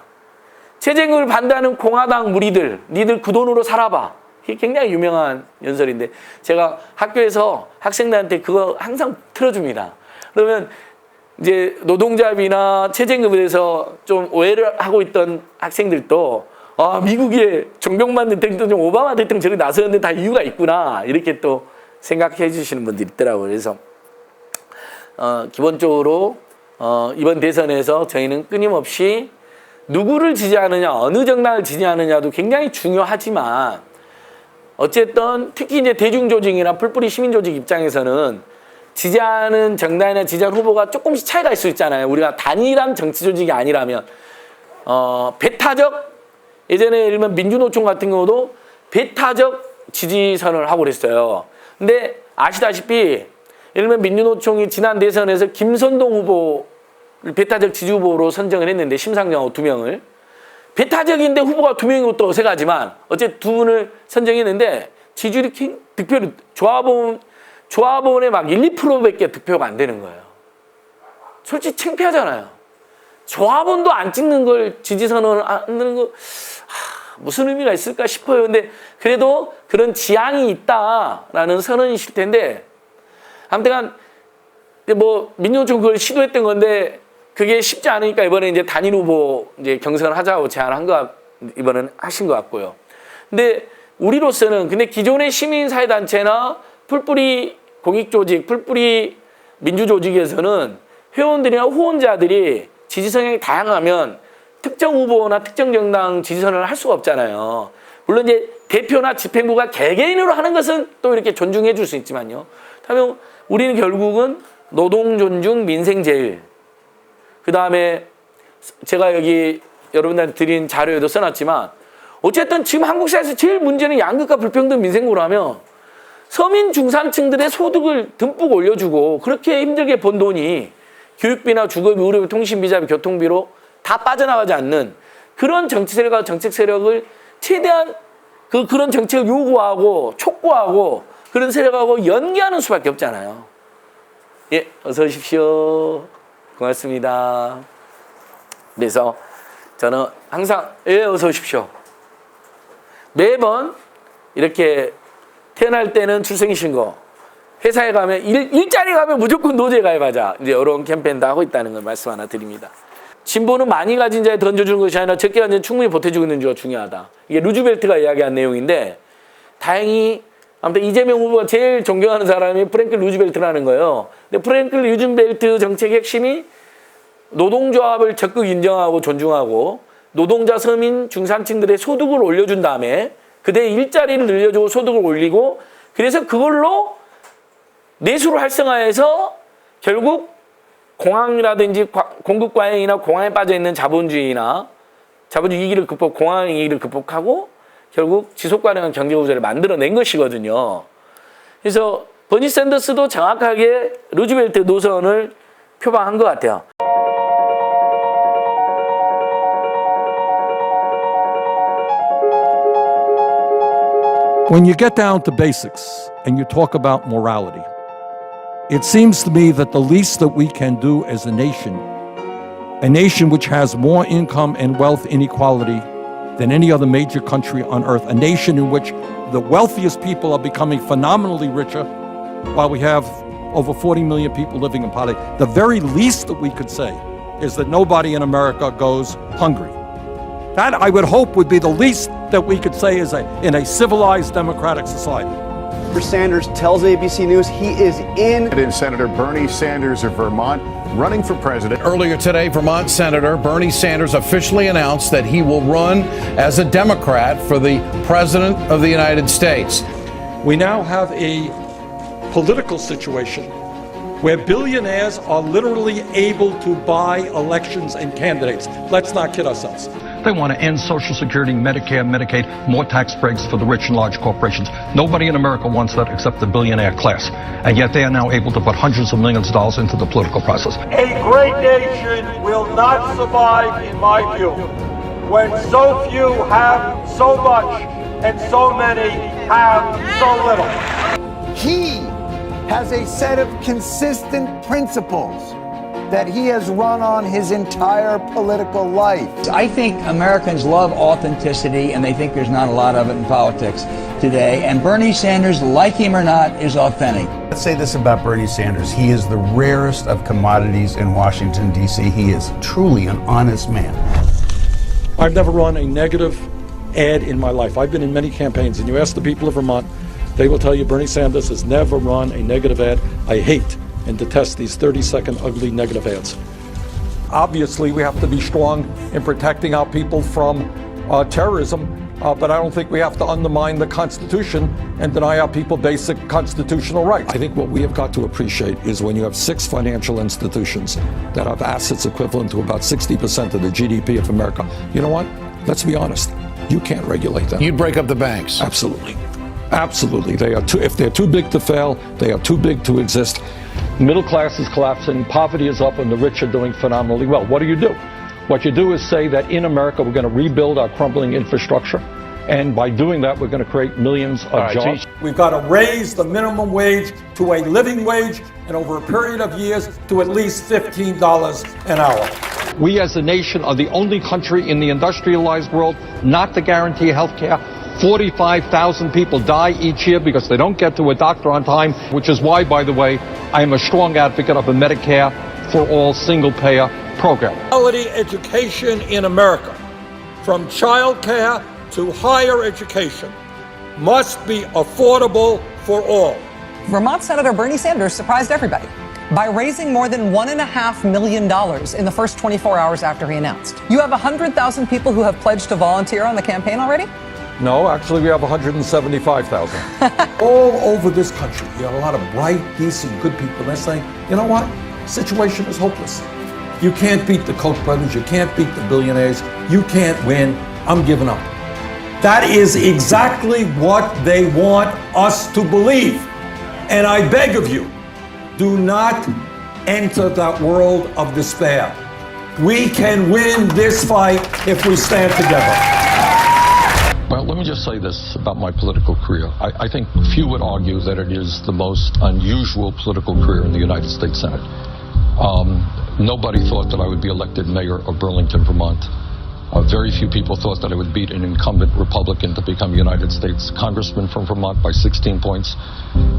A: 최저임금을 반대하는 공화당 무리들, 니들 그 돈으로 살아봐. 이게 굉장히 유명한 연설인데 제가 학교에서 학생들한테 그거 항상 틀어줍니다. 그러면 이제 노동조합이나 최저임금에 대해서 좀 오해를 하고 있던 학생들도 미국의 존경받는 대통령 오바마 대통령 저렇게 나서는데 다 이유가 있구나 이렇게 또 생각해 주시는 분들이 있더라고요. 그래서 기본적으로 이번 대선에서 저희는 끊임없이 누구를 지지하느냐 어느 정당을 지지하느냐도 굉장히 중요하지만 어쨌든 특히 이제 대중조직이나 풀뿌리 시민조직 입장에서는 지지하는 정당이나 지지하는 후보가 조금씩 차이가 있을 수 있잖아요. 우리가 단일한 정치조직이 아니라면 배타적 예전에 예를 들면 민주노총 같은 경우도 배타적 지지선을 하고 그랬어요. 근데 아시다시피 예를 들면 민주노총이 지난 대선에서 김선동 후보를 배타적 지지 후보로 선정을 했는데 심상정하고 2명을 배타적인데 후보가 2명이고 또 어색하지만 어쨌든 2분을 선정했는데 지지율이 득표율 조합원의 막 1, 2%밖에 득표가 안 되는 거예요. 솔직히 창피하잖아요. 조합원도 안 찍는 걸 지지선언을 하는 거 무슨 의미가 있을까 싶어요. 근데 그래도 그런 지향이 있다라는 선언이실 텐데 아무튼 뭐 민주노총 그걸 시도했던 건데 그게 쉽지 않으니까 이번에 이제 단일 후보 이제 경선을 하자고 제안한 거 이번엔 하신 것 같고요. 근데 우리로서는 근데 기존의 시민사회단체나 풀뿌리 공익조직, 풀뿌리 민주조직에서는 회원들이나 후원자들이 지지 성향이 다양하면 특정 후보나 특정 정당 지지선을 할 수가 없잖아요. 물론 이제 대표나 집행부가 개개인으로 하는 것은 또 이렇게 존중해 줄 수 있지만요. 그러면 우리는 결국은 노동 존중, 민생 제일. 그 다음에 제가 여기 여러분들한테 드린 자료에도 써놨지만 어쨌든 지금 한국 사회에서 제일 문제는 양극화 불평등 민생고라면 서민 중산층들의 소득을 듬뿍 올려주고 그렇게 힘들게 번 돈이 교육비나 주거비, 의료비, 통신비자비, 교통비로 다 빠져나가지 않는 그런 정치 세력과 정책 세력을 최대한 그런 정책을 요구하고 촉구하고 그런 세력하고 연계하는 수밖에 없잖아요. 예, 어서 오십시오. 고맙습니다. 그래서 저는 항상 어서 오십시오. 매번 이렇게 태어날 때는 출생신고, 회사에 가면 일자리 가면 무조건 노조에 가입하자. 이제 이런 캠페인도 하고 있다는 걸 말씀 하나 드립니다. 진보는 많이 가진 자에 던져주는 것이 아니라 적게 가진 자에 충분히 보태주고 있는 주가 중요하다. 이게 루즈벨트가 이야기한 내용인데 다행히 아무튼 이재명 후보가 제일 존경하는 사람이 프랭클 루즈벨트라는 거예요. 근데 프랭클 루즈벨트 정책의 핵심이 노동조합을 적극 인정하고 존중하고 노동자, 서민, 중산층들의 소득을 올려준 다음에 그대의 일자리를 늘려주고 소득을 올리고 그래서 그걸로 내수를 활성화해서 결국 공황이라든지 공급 과잉이나 공황에 빠져있는 자본주의나 자본주의 위기를 공황 위기를 극복하고 결국 지속 가능한 경제 구조를 만들어낸 것이거든요. 그래서 버니 샌더스도 정확하게 루즈벨트 노선을 표방한 것 같아요.
B: When you get down to basics and you talk about morality, it seems to me that the least that we can do as a nation which has more income and wealth inequality than any other major country on earth, a nation in which the wealthiest people are becoming phenomenally richer while we have over 40 million people living in poverty, the very least that we could say is that nobody in America goes hungry. That, I would hope, would be the least that we could say is in a civilized democratic society.
C: Sanders tells ABC News he is in.
D: And Senator Bernie Sanders of Vermont running for president.
E: Earlier today, Vermont Senator Bernie Sanders officially announced that he will run as a Democrat for the President of the United States.
B: We now have a political situation where billionaires are literally able to buy elections and candidates. Let's not kid ourselves.
F: They want to end Social Security, Medicare, Medicaid, more tax breaks for the rich and large corporations. Nobody in America wants that except the billionaire class. And yet they are now able to put hundreds of millions of dollars into the political process.
G: A great nation will not survive, in my view, when so few have so much and so many have so little.
H: He has a set of consistent principles that he has run on his entire political life.
I: I think Americans love authenticity, and they think there's not a lot of it in politics today. And Bernie Sanders, like him or not, is authentic.
J: Let's say this about Bernie Sanders. He is the rarest of commodities in Washington, D.C. He is truly an honest man.
B: I've never run a negative ad in my life. I've been in many campaigns, and you ask the people of Vermont, they will tell you Bernie Sanders has never run a negative ad. I hate and detest these 30-second ugly negative ads. Obviously, we have to be strong in protecting our people from terrorism, but I don't think we have to undermine the Constitution and deny our people basic constitutional rights. I think what we have got to appreciate is when you have 6 financial institutions that have assets equivalent to about 60% of the GDP of America, you know what? Let's be honest. You can't regulate them.
E: You'd break up the banks.
B: Absolutely. Absolutely. They are if they're too big to fail, they are too big to exist.
F: Middle class is collapsing, poverty is up, and the rich are doing phenomenally well. What do? What you do is say that in America we're going to rebuild our crumbling infrastructure, and by doing that we're going to create millions of jobs.
B: We've got to raise the minimum wage to a living wage, and over a period of years to at least $15 an hour.
F: We as a nation are the only country in the industrialized world not to guarantee health care. 45,000 people die each year because they don't get to a doctor on time, which is why, by the way, I am a strong advocate of a Medicare for all single-payer program.
B: Quality education in America, from child care to higher education, must be affordable for all.
K: Vermont Senator Bernie Sanders surprised everybody by raising more than $1.5 million in the first 24 hours after he announced. You have 100,000 people who have pledged to volunteer on the campaign already?
B: No, actually we have 175,000. All over this country, you have a lot of bright, decent, good people. They're saying, you know what? Situation is hopeless. You can't beat the Koch brothers. You can't beat the billionaires. You can't win. I'm giving up. That is exactly what they want us to believe. And I beg of you, do not enter that world of despair. We can win this fight if we stand together.
F: Well, let me just say this about my political career. I think few would argue that it is the most unusual political career in the United States Senate. Nobody thought that I would be elected mayor of Burlington, Vermont. Very few people thought that I would beat an incumbent Republican to become United States Congressman from Vermont by 16 points.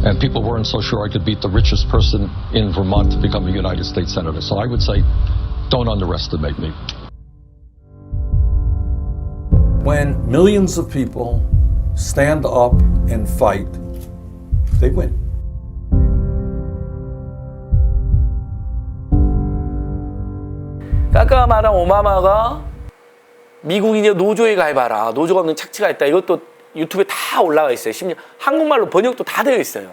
F: And people weren't so sure I could beat the richest person in Vermont to become a United States Senator. So I would say, don't underestimate me.
B: When millions of people stand up and fight, they win.
A: 아까 말한 오바마가 미국 이제 노조에 가입하라. 노조가 없는 착취가 있다. 이것도 유튜브에 다 올라가 있어요. 심지어 한국말로 번역도 다 되어 있어요.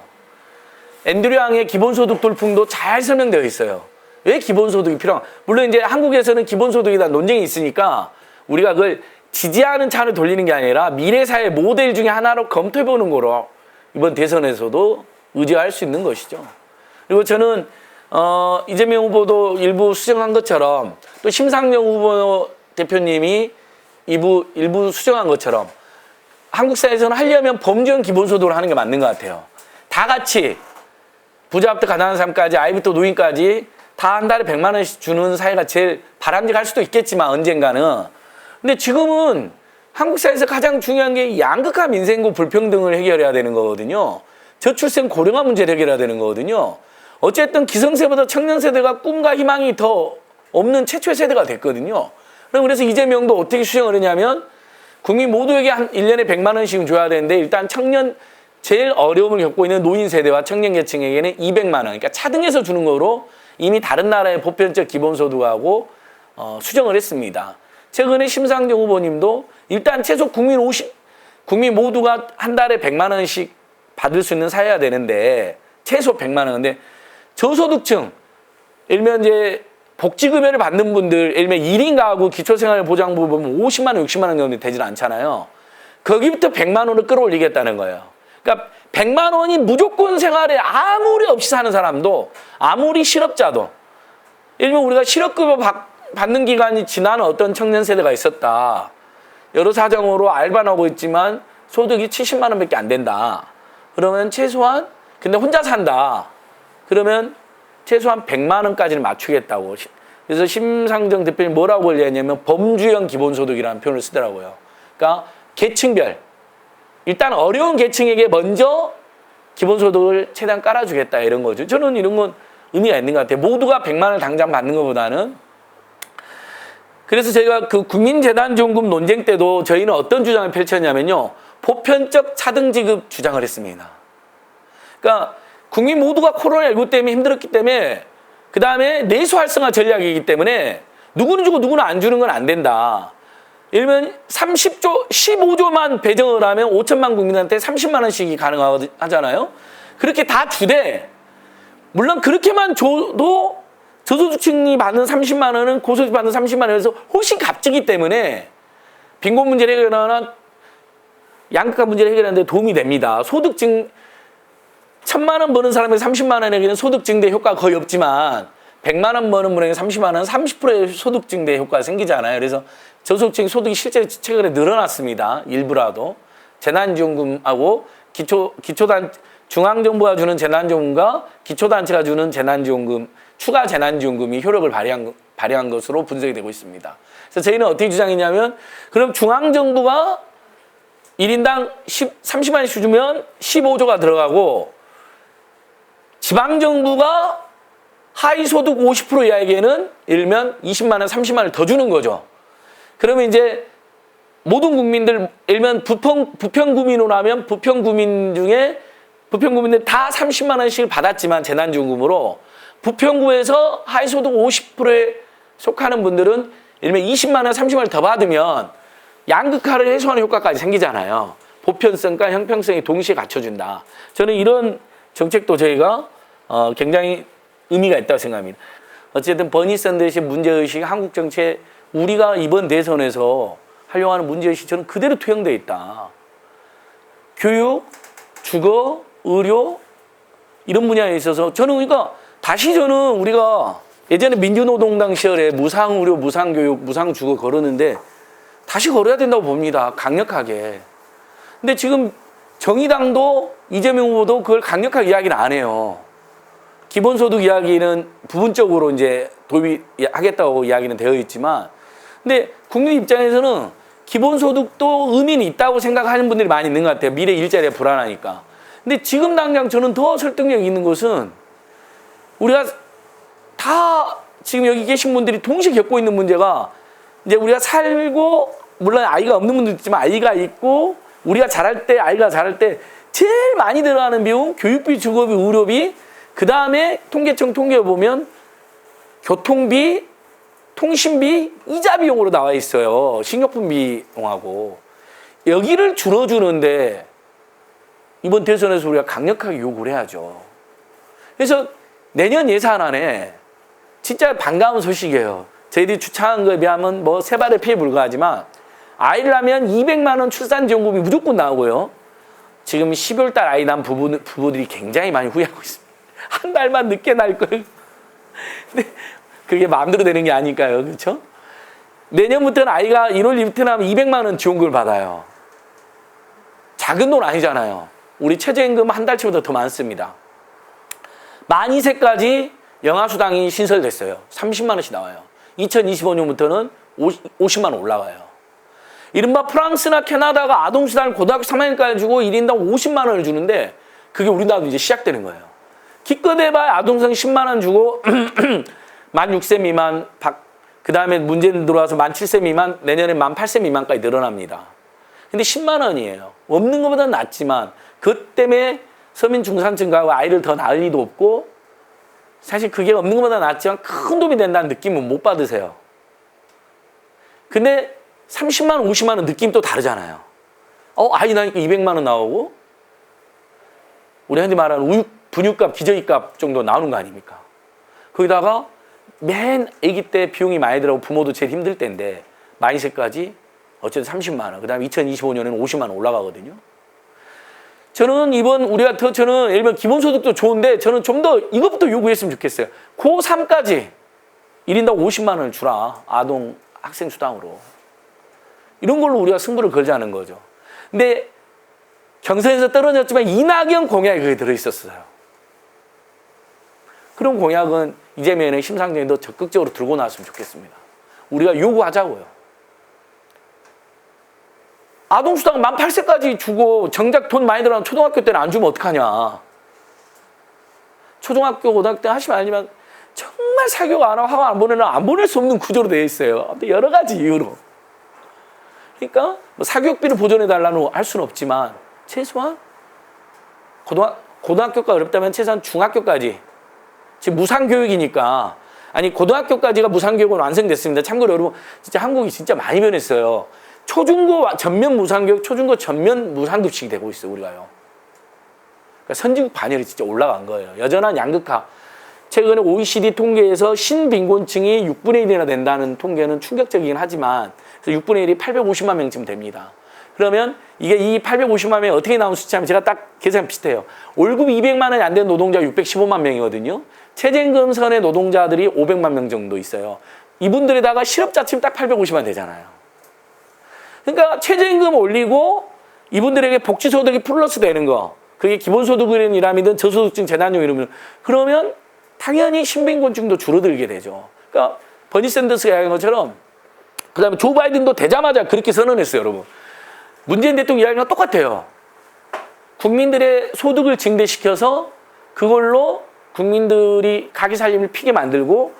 A: 앤드류 양의 기본소득 돌풍도 잘 설명되어 있어요. 왜 기본소득이 필요한가? 물론 이제 한국에서는 기본소득에 대한 논쟁이 있으니까 우리가 그걸 지지하는 차원을 돌리는 게 아니라 미래사회 모델 중에 하나로 검토해보는 거로 이번 대선에서도 의지할 수 있는 것이죠. 그리고 저는 이재명 후보도 일부 수정한 것처럼 또 심상정 후보 대표님이 일부 수정한 것처럼 한국 사회에서는 하려면 범죄형 기본소득으로 하는 게 맞는 것 같아요. 다 같이 부자부터 가난한 사람까지 아이부터 노인까지 다 한 달에 100만 원씩 주는 사회가 제일 바람직할 수도 있겠지만 언젠가는. 근데 지금은 한국 사회에서 가장 중요한 게 양극화 민생고 불평등을 해결해야 되는 거거든요. 저출생 고령화 문제를 해결해야 되는 거거든요. 어쨌든 기성세대보다 청년세대가 꿈과 희망이 더 없는 최초의 세대가 됐거든요. 그래서 이재명도 어떻게 수정을 했냐면 국민 모두에게 한 1년에 100만 원씩은 줘야 되는데 일단 청년 제일 어려움을 겪고 있는 노인 세대와 청년 계층에게는 200만 원. 그러니까 차등해서 주는 거로 이미 다른 나라의 보편적 기본소득하고 수정을 했습니다. 최근에 심상정 후보님도 일단 최소 국민 모두가 한 달에 100만 원씩 받을 수 있는 사회가 되는데 최소 100만 원. 근데 저소득층, 일면 이제 복지급여를 받는 분들, 일면 1인 가구 기초생활보장부 보면 50만 원, 60만 원 정도 되질 않잖아요. 거기부터 100만 원을 끌어올리겠다는 거예요. 그러니까 100만 원이 무조건 생활에 아무리 없이 사는 사람도, 아무리 실업자도, 일면 우리가 실업급여 받는 기간이 지난 어떤 청년 세대가 있었다. 여러 사정으로 알바는 하고 있지만 소득이 70만 원밖에 안 된다. 그러면 최소한, 근데 혼자 산다. 그러면 최소한 100만 원까지는 맞추겠다고. 그래서 심상정 대표님 뭐라고 권리했냐면 범주형 기본소득이라는 표현을 쓰더라고요. 그러니까 계층별. 일단 어려운 계층에게 먼저 기본소득을 최대한 깔아주겠다 이런 거죠. 저는 이런 건 의미가 있는 것 같아요. 모두가 100만 원을 당장 받는 것보다는. 그래서 제가 그 국민재난지원금 논쟁 때도 저희는 어떤 주장을 펼쳤냐면요. 보편적 차등지급 주장을 했습니다. 그러니까 국민 모두가 코로나19 때문에 힘들었기 때문에 그 다음에 내수 활성화 전략이기 때문에 누구는 주고 누구는 안 주는 건 안 된다. 예를 들면 15조만 배정을 하면 5천만 국민한테 30만 원씩이 가능하잖아요. 그렇게 다 주되 물론 그렇게만 줘도 저소득층이 받는 30만 원은 고소득 받는 30만 원에서 훨씬 값지기 때문에 빈곤 문제를 해결하거나 양극화 문제를 해결하는 데 도움이 됩니다. 소득증 1,000만 원 버는 사람에게 30만 원에게는 소득 증대 효과가 거의 없지만 100만 원 버는 분에게 30만 원은 30%의 소득 증대 효과가 생기잖아요. 그래서 저소득층 소득이 실제 최근에 늘어났습니다. 일부라도. 재난지원금하고 중앙정부가 주는 재난지원금과 기초단체가 주는 재난지원금, 추가 재난지원금이 효력을 발휘한 것으로 분석이 되고 있습니다. 그래서 저희는 어떻게 주장했냐면 그럼 중앙정부가 1인당 30만 원씩 주면 15조가 들어가고 지방정부가 하위소득 50% 이하에게는 예를 들면 20만 원, 30만 원을 더 주는 거죠. 그러면 이제 모든 국민들, 예를 들면 부평구민으로 하면 부평구민들 다 30만 원씩을 받았지만 재난지원금으로 부평구에서 하위소득 50%에 속하는 분들은 예를 들면 20만 원, 30만 원 더 받으면 양극화를 해소하는 효과까지 생기잖아요. 보편성과 형평성이 동시에 갖춰준다. 저는 이런 정책도 저희가 굉장히 의미가 있다고 생각합니다. 어쨌든 버니 샌더스의 문제의식, 한국 정책, 우리가 이번 대선에서 하려고 하는 문제의식 저는 그대로 투영되어 있다. 교육, 주거, 의료 이런 분야에 있어서 저는 그러니까 다시 저는 우리가 예전에 민주노동당 시절에 무상의료, 무상교육, 무상주거 걸었는데 다시 걸어야 된다고 봅니다. 강력하게. 근데 지금 정의당도 이재명 후보도 그걸 강력하게 이야기는 안 해요. 기본소득 이야기는 부분적으로 이제 도입하겠다고 이야기는 되어 있지만, 근데 국민 입장에서는 기본소득도 의미는 있다고 생각하는 분들이 많이 있는 것 같아요. 미래 일자리가 불안하니까. 근데 지금 당장 저는 더 설득력 있는 것은 우리가 다 지금 여기 계신 분들이 동시에 겪고 있는 문제가 이제 우리가 살고, 물론 아이가 없는 분도 있지만 아이가 있고, 우리가 자랄 때, 아이가 자랄 때 제일 많이 들어가는 비용, 교육비, 주거비, 의료비, 그 다음에 통계청 통계에 보면 교통비, 통신비, 이자 비용으로 나와 있어요. 식료품 비용하고. 여기를 줄여주는데 이번 대선에서 우리가 강력하게 요구를 해야죠. 그래서 내년 예산안에 진짜 반가운 소식이에요. 저희들이 주창한 거에 비하면 뭐 세 발의 피에 불과하지만 아이를 낳으면 200만 원 출산지원금이 무조건 나오고요. 지금 12월 달 아이 낳은 부부들이 굉장히 많이 후회하고 있습니다. 한 달만 늦게 낳을 걸. 근데 그게 마음대로 되는 게 아니까요. 그렇죠? 내년부터는 아이가 1월 2일부터 나면 200만 원 지원금을 받아요. 작은 돈 아니잖아요. 우리 최저임금 한 달치보다 더 많습니다. 만 2세까지 영아수당이 신설됐어요. 30만 원씩 나와요. 2025년부터는 50만 원 올라가요. 이른바 프랑스나 캐나다가 아동수당을 고등학교 3학년까지 주고 1인당 50만 원을 주는데 그게 우리나라도 이제 시작되는 거예요. 기껏 해봐야 아동수당 10만 원 주고 만 6세 미만 그 다음에 문재인 들어와서 만 7세 미만, 내년에 만 8세 미만까지 늘어납니다. 근데 10만 원이에요. 없는 것보다 낫지만 그 때문에 서민 중산층 가구 아이를 더 낳을 리도 없고 사실 그게 없는 것보다 낫지만 큰 도움이 된다는 느낌은 못 받으세요. 근데 30만 원, 50만 원 느낌 또 다르잖아요. 아이 나니까 200만 원 나오고 우리 흔히 말하는 우유, 분유값, 기저귀값 정도 나오는 거 아닙니까? 거기다가 맨 아기 때 비용이 많이 들어가고 부모도 제일 힘들 때인데 만이세까지 어쨌든 30만 원, 그 다음에 2025년에는 50만 원 올라가거든요. 저는 저는 예를 들면 기본소득도 좋은데 저는 좀 더 이것부터 요구했으면 좋겠어요. 고3까지 1인당 50만 원을 주라. 아동 학생 수당으로. 이런 걸로 우리가 승부를 걸자는 거죠. 근데 경선에서 떨어졌지만 이낙연 공약이 그게 들어있었어요. 그런 공약은 이재명의 심상정이 더 적극적으로 들고 나왔으면 좋겠습니다. 우리가 요구하자고요. 아동수당 만 8세까지 주고 정작 돈 많이 들어가는 초등학교 때는 안 주면 어떡하냐. 초등학교, 고등학교 때 하시면 알지만 정말 사교육 안 하고 학원 안 보내면 안 보낼 수 없는 구조로 되어 있어요. 여러 가지 이유로. 그러니까 뭐 사교육비를 보존해달라는 할 수는 없지만 최소한 고등학교가 어렵다면 최소한 중학교까지 지금 무상교육이니까 아니 고등학교까지가 무상교육은 완성됐습니다. 참고로 여러분 진짜 한국이 진짜 많이 변했어요. 초중고 전면 무상교육, 초중고 전면 무상급식이 되고 있어요. 우리가요. 그러니까 선진국 반열이 진짜 올라간 거예요. 여전한 양극화. 최근에 OECD 통계에서 신빈곤층이 6분의 1이나 된다는 통계는 충격적이긴 하지만 그래서 6분의 1이 850만 명쯤 됩니다. 그러면 이게 이 850만 명이 어떻게 나온 수치냐면 제가 딱 계산 비슷해요. 월급 200만 원이 안 되는 노동자가 615만 명이거든요. 최저임금 선의 노동자들이 500만 명 정도 있어요. 이분들에다가 실업자 치면 딱 850만 되잖아요. 그러니까 최저임금 올리고 이분들에게 복지소득이 플러스 되는 거. 그게 기본소득이라면 저소득층 재난용 이러면 그러면 당연히 신빈곤층도 줄어들게 되죠. 그러니까 버니 샌더스가 이야기한 것처럼 그 다음에 조 바이든도 되자마자 그렇게 선언했어요, 여러분. 문재인 대통령 이야기가 똑같아요. 국민들의 소득을 증대시켜서 그걸로 국민들이 가게 살림을 피게 만들고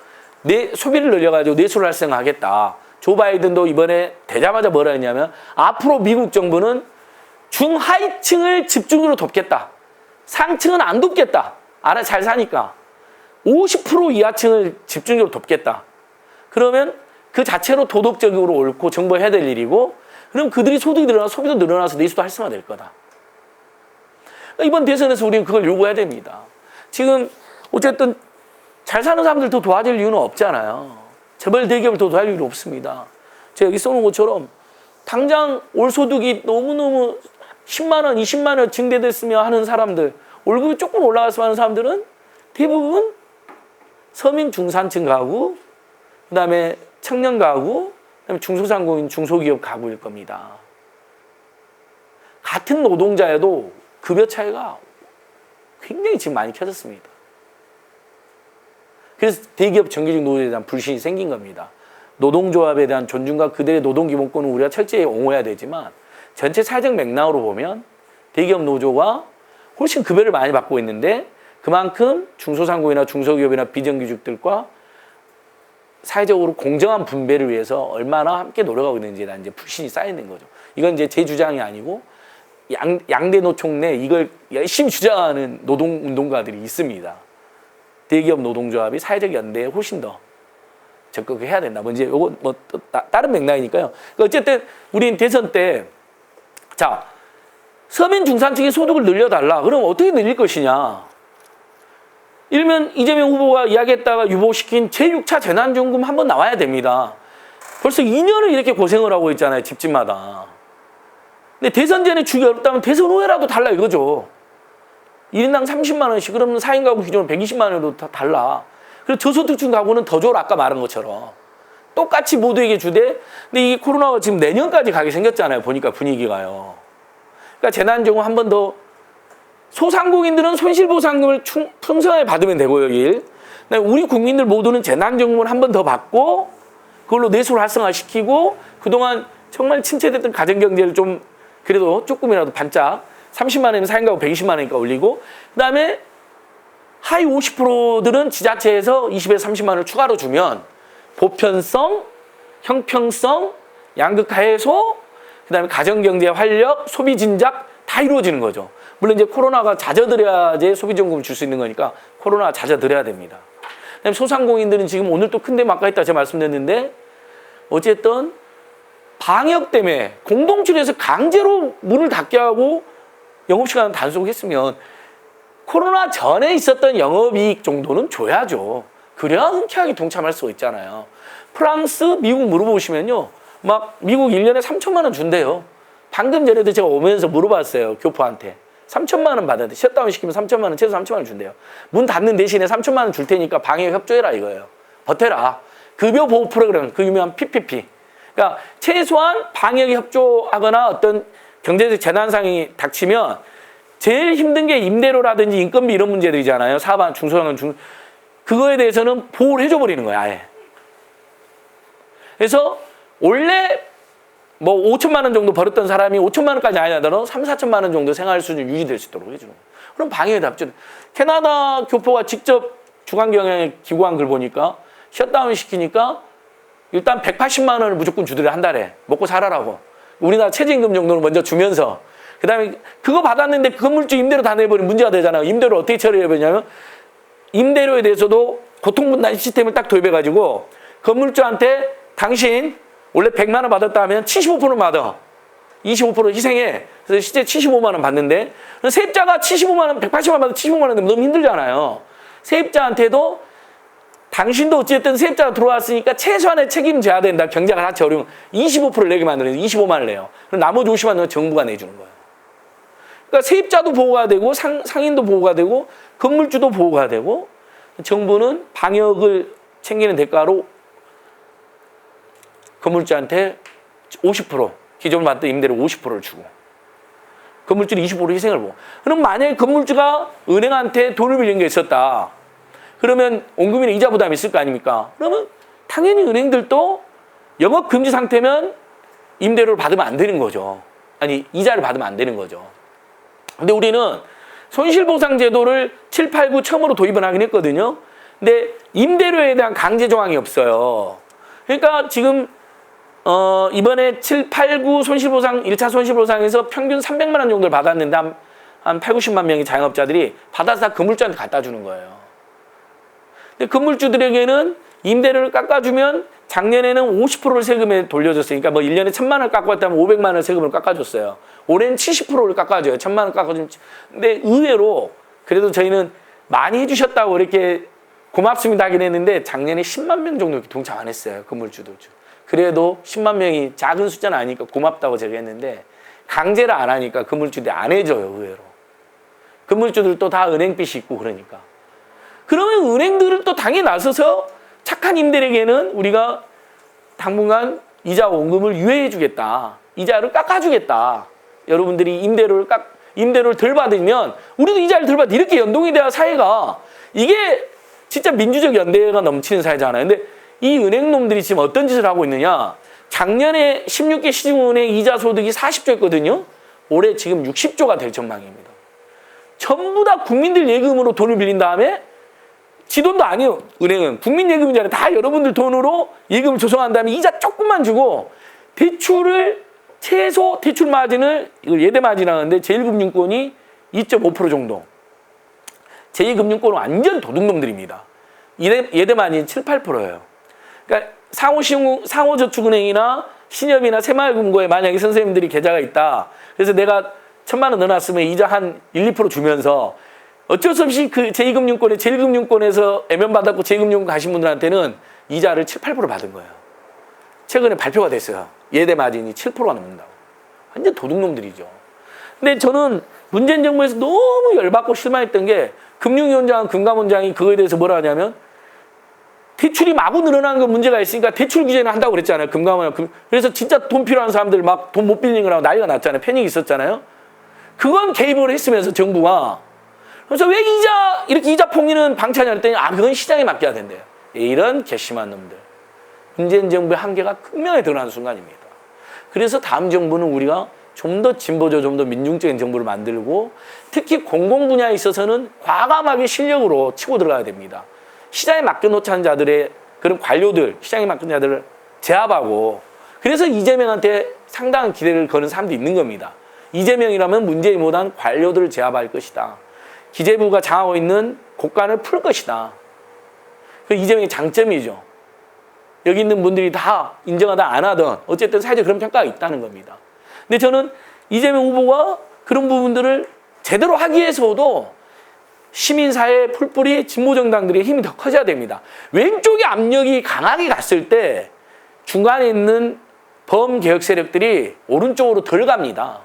A: 내 소비를 늘려가지고 내수를 활성화하겠다. 조 바이든도 이번에 되자마자 뭐라 했냐면 앞으로 미국 정부는 중하위층을 집중적으로 돕겠다. 상층은 안 돕겠다. 알아 잘 사니까. 50% 이하층을 집중적으로 돕겠다. 그러면 그 자체로 도덕적으로 옳고 정부가 해야 될 일이고 그럼 그들이 소득이 늘어나서 소비도 늘어나서 내수도 활성화될 거다. 이번 대선에서 우리는 그걸 요구해야 됩니다. 지금 어쨌든 잘 사는 사람들 더 도와줄 이유는 없잖아요. 재벌 대기업을 더 도와줄 이유는 없습니다. 제가 여기 써놓은 것처럼 당장 올 소득이 너무너무 10만 원, 20만 원 증대됐으며 하는 사람들, 월급이 조금 올라갔으면 하는 사람들은 대부분 서민 중산층 가구, 그 다음에 청년 가구, 그 다음에 중소상공인, 중소기업 가구일 겁니다. 같은 노동자여도 급여 차이가 굉장히 지금 많이 켜졌습니다. 그래서 대기업 정규직 노조에 대한 불신이 생긴 겁니다. 노동조합에 대한 존중과 그들의 노동기본권은 우리가 철저히 옹호해야 되지만 전체 사회적 맥락으로 보면 대기업 노조가 훨씬 급여를 많이 받고 있는데 그만큼 중소상공인이나 중소기업이나 비정규직들과 사회적으로 공정한 분배를 위해서 얼마나 함께 노력하고 있는지에 대한 이제 불신이 쌓이는 거죠. 이건 이제 제 주장이 아니고 양대 노총 내 이걸 열심히 주장하는 노동운동가들이 있습니다. 대기업 노동조합이 사회적 연대에 훨씬 더 적극해야 된다. 뭐 이제 요거 뭐 다른 맥락이니까요. 그러니까 어쨌든 우린 대선 때 자, 서민 중산층의 소득을 늘려달라. 그럼 어떻게 늘릴 것이냐? 일면 이재명 후보가 이야기했다가 유보시킨 제6차 재난지원금 한번 나와야 됩니다. 벌써 2년을 이렇게 고생을 하고 있잖아요. 집집마다. 근데 대선 전에 주기 어렵다면 대선 후에라도 달라 이거죠. 1인당 30만 원씩 그러면 4인 가구 기준으로 120만 원으로 다 달라. 그리고 저소득층 가구는 더 줘라. 아까 말한 것처럼. 똑같이 모두에게 주되 근데 이게 코로나가 지금 내년까지 가게 생겼잖아요. 보니까 분위기가요. 그러니까 재난지원금 한 번 더 소상공인들은 손실보상금을 풍성하게 받으면 되고요. 우리 국민들 모두는 재난지원금을 한 번 더 받고 그걸로 내수를 활성화시키고 그동안 정말 침체됐던 가정경제를 좀 그래도 조금이라도 반짝 30만 원이면 4인 가구 120만 원이니까 올리고 그다음에 하위 50%들은 지자체에서 20에서 30만 원을 추가로 주면 보편성, 형평성, 양극화 해소, 그다음에 가정경제 활력, 소비 진작 다 이루어지는 거죠. 물론 이제 코로나가 잦아들어야지 소비정금을 줄 수 있는 거니까 코로나가 잦아들어야 됩니다. 그다음에 소상공인들은 지금 오늘 또 큰 데 막가 있다 제가 말씀드렸는데 어쨌든 방역 때문에 공동출에서 강제로 문을 닫게 하고 영업시간을 단속했으면 코로나 전에 있었던 영업이익 정도는 줘야죠. 그래야 흔쾌하게 동참할 수가 있잖아요. 프랑스, 미국 물어보시면요. 막 미국 1년에 3천만 원 준대요. 방금 전에도 제가 오면서 물어봤어요. 교포한테. 3천만 원 받았는데 셧다운 시키면 3천만 원, 최소 3천만 원 준대요. 문 닫는 대신에 3천만 원 줄 테니까 방역 협조해라 이거예요. 버텨라. 급여 보호 프로그램, 그 유명한 PPP. 그러니까 최소한 방역에 협조하거나 어떤 경제적 재난상이 닥치면 제일 힘든 게 임대료라든지 인건비 이런 문제들이잖아요. 사반, 중소상은 그거에 대해서는 보호를 해줘 버리는 거야, 아예. 그래서 원래 뭐 5천만 원 정도 벌었던 사람이 5천만 원까지 아니더라도 3, 4천만 원 정도 생활 수준 유지될 수 있도록 해주는 거예요. 그럼 방역에 답죠. 캐나다 교포가 직접 주간경영에 기고한 글 보니까 셧다운 시키니까 일단 180만 원을 무조건 주더래, 한 달에. 먹고 살아라고. 우리나라 최저임금 정도는 먼저 주면서 그 다음에 그거 받았는데 그 건물주 임대료 다 내버리면 문제가 되잖아요. 임대료 어떻게 처리해버리냐면 임대료에 대해서도 고통분담 시스템을 딱 도입해가지고 건물주한테 당신 원래 100만 원 받았다 하면 75% 받아. 25% 희생해. 그래서 실제 75만 원 받는데 세입자가 75만 원, 180만 원 받아 75만 원 되면 너무 힘들잖아요. 세입자한테도 당신도 어쨌든 세입자가 들어왔으니까 최소한의 책임져야 된다. 경제가 같이 어려운 25%를 내게 만드는 25만 원을 내요. 그럼 나머지 50만 원은 정부가 내주는 거예요. 그러니까 세입자도 보호가 되고 상인도 보호가 되고 건물주도 보호가 되고 정부는 방역을 챙기는 대가로 건물주한테 50% 기존 받던 임대료 50%를 주고 건물주는 20% 희생을 보고. 그럼 만약에 건물주가 은행한테 돈을 빌린 게 있었다. 그러면 온 국민의 이자 부담이 있을 거 아닙니까? 그러면 당연히 은행들도 영업 금지 상태면 임대료를 받으면 안 되는 거죠. 아니 이자를 받으면 안 되는 거죠. 근데 우리는 손실보상제도를 7, 8, 9 처음으로 도입을 하긴 했거든요. 근데 임대료에 대한 강제 조항이 없어요. 그러니까 지금 이번에 7, 8, 9 손실보상 1차 손실보상에서 평균 300만 원 정도를 받았는데 한 8, 90만 명의 자영업자들이 받아서 다 건물주한테 갖다 주는 거예요. 근데 건물주들에게는 임대료를 깎아주면 작년에는 50%를 세금에 돌려줬으니까 뭐 1년에 1,000만 원을 깎았다면 500만 원 세금을 깎아줬어요. 올해는 70%를 깎아줘요. 1,000만 원 깎아주면. 근데 의외로 그래도 저희는 많이 해주셨다고 이렇게 고맙습니다 하긴 했는데 작년에 10만 명 정도 이렇게 동참 안 했어요. 건물주도. 그래도 10만 명이 작은 숫자는 아니니까 고맙다고 제가 했는데 강제를 안 하니까 건물주들이 안 해줘요. 의외로. 건물주들도 다 은행빚이 있고 그러니까. 그러면 은행들은 또 당연히 나서서 착한 임대에게는 우리가 당분간 이자 원금을 유예해 주겠다. 이자를 깎아주겠다. 여러분들이 임대료를 덜 받으면 우리도 이자를 덜 받아. 이렇게 연동이 돼야 사회가 이게 진짜 민주적 연대가 넘치는 사회잖아요. 근데 이 은행놈들이 지금 어떤 짓을 하고 있느냐. 작년에 16개 시중은행 이자 소득이 40조였거든요. 올해 지금 60조가 될 전망입니다. 전부 다 국민들 예금으로 돈을 빌린 다음에 지 돈도 아니에요. 은행은 국민 예금이잖아요. 다 여러분들 돈으로 예금을 조성한 다음에 이자 조금만 주고 대출을 최소 대출 마진을 이걸 예대 마진 하는데 제1금융권이 2.5% 정도. 제2금융권은 완전 도둑놈들입니다. 예대 마진이 7, 8%예요. 그러니까 상호저축은행이나 신협이나 새마을금고에 만약에 선생님들이 계좌가 있다. 그래서 내가 1,000만 원 넣어놨으면 이자 한 1, 2% 주면서 어쩔 수 없이 그 제2금융권에 제1금융권에서 애면받았고 제2금융권 가신 분들한테는 이자를 7, 8% 받은 거예요. 최근에 발표가 됐어요. 예대 마진이 7%가 넘는다고. 완전 도둑놈들이죠. 근데 저는 문재인 정부에서 너무 열받고 실망했던 게 금융위원장, 금감원장이 그거에 대해서 뭐라 하냐면 대출이 마구 늘어나는 건 문제가 있으니까 대출 규제는 한다고 그랬잖아요. 금감원. 그래서 진짜 돈 필요한 사람들 막 돈 못 빌리는 거라고 난리가 났잖아요. 패닉이 있었잖아요. 그건 개입을 했으면서 정부가 그래서 왜 이렇게 이자 폭리는 방치하냐 했더니 그건 시장에 맡겨야 된대요. 이런 괘씸한 놈들. 문재인 정부의 한계가 극명하게 드러나는 순간입니다. 그래서 다음 정부는 우리가 좀 더 진보적, 좀 더 민중적인 정부를 만들고 특히 공공 분야에 있어서는 과감하게 실력으로 치고 들어가야 됩니다. 시장에 맡겨놓자는 자들의 그런 관료들, 시장에 맡긴 자들을 제압하고 그래서 이재명한테 상당한 기대를 거는 사람도 있는 겁니다. 이재명이라면 문재인보다는 관료들을 제압할 것이다. 기재부가 장하고 있는 곡간을 풀 것이다. 그 이재명의 장점이죠. 여기 있는 분들이 다 인정하다 안 하든 어쨌든 사회적 그런 평가가 있다는 겁니다. 근데 저는 이재명 후보가 그런 부분들을 제대로 하기 위해서도 시민사회 풀뿌리 진보정당들의 힘이 더 커져야 됩니다. 왼쪽의 압력이 강하게 갔을 때 중간에 있는 범개혁 세력들이 오른쪽으로 덜 갑니다.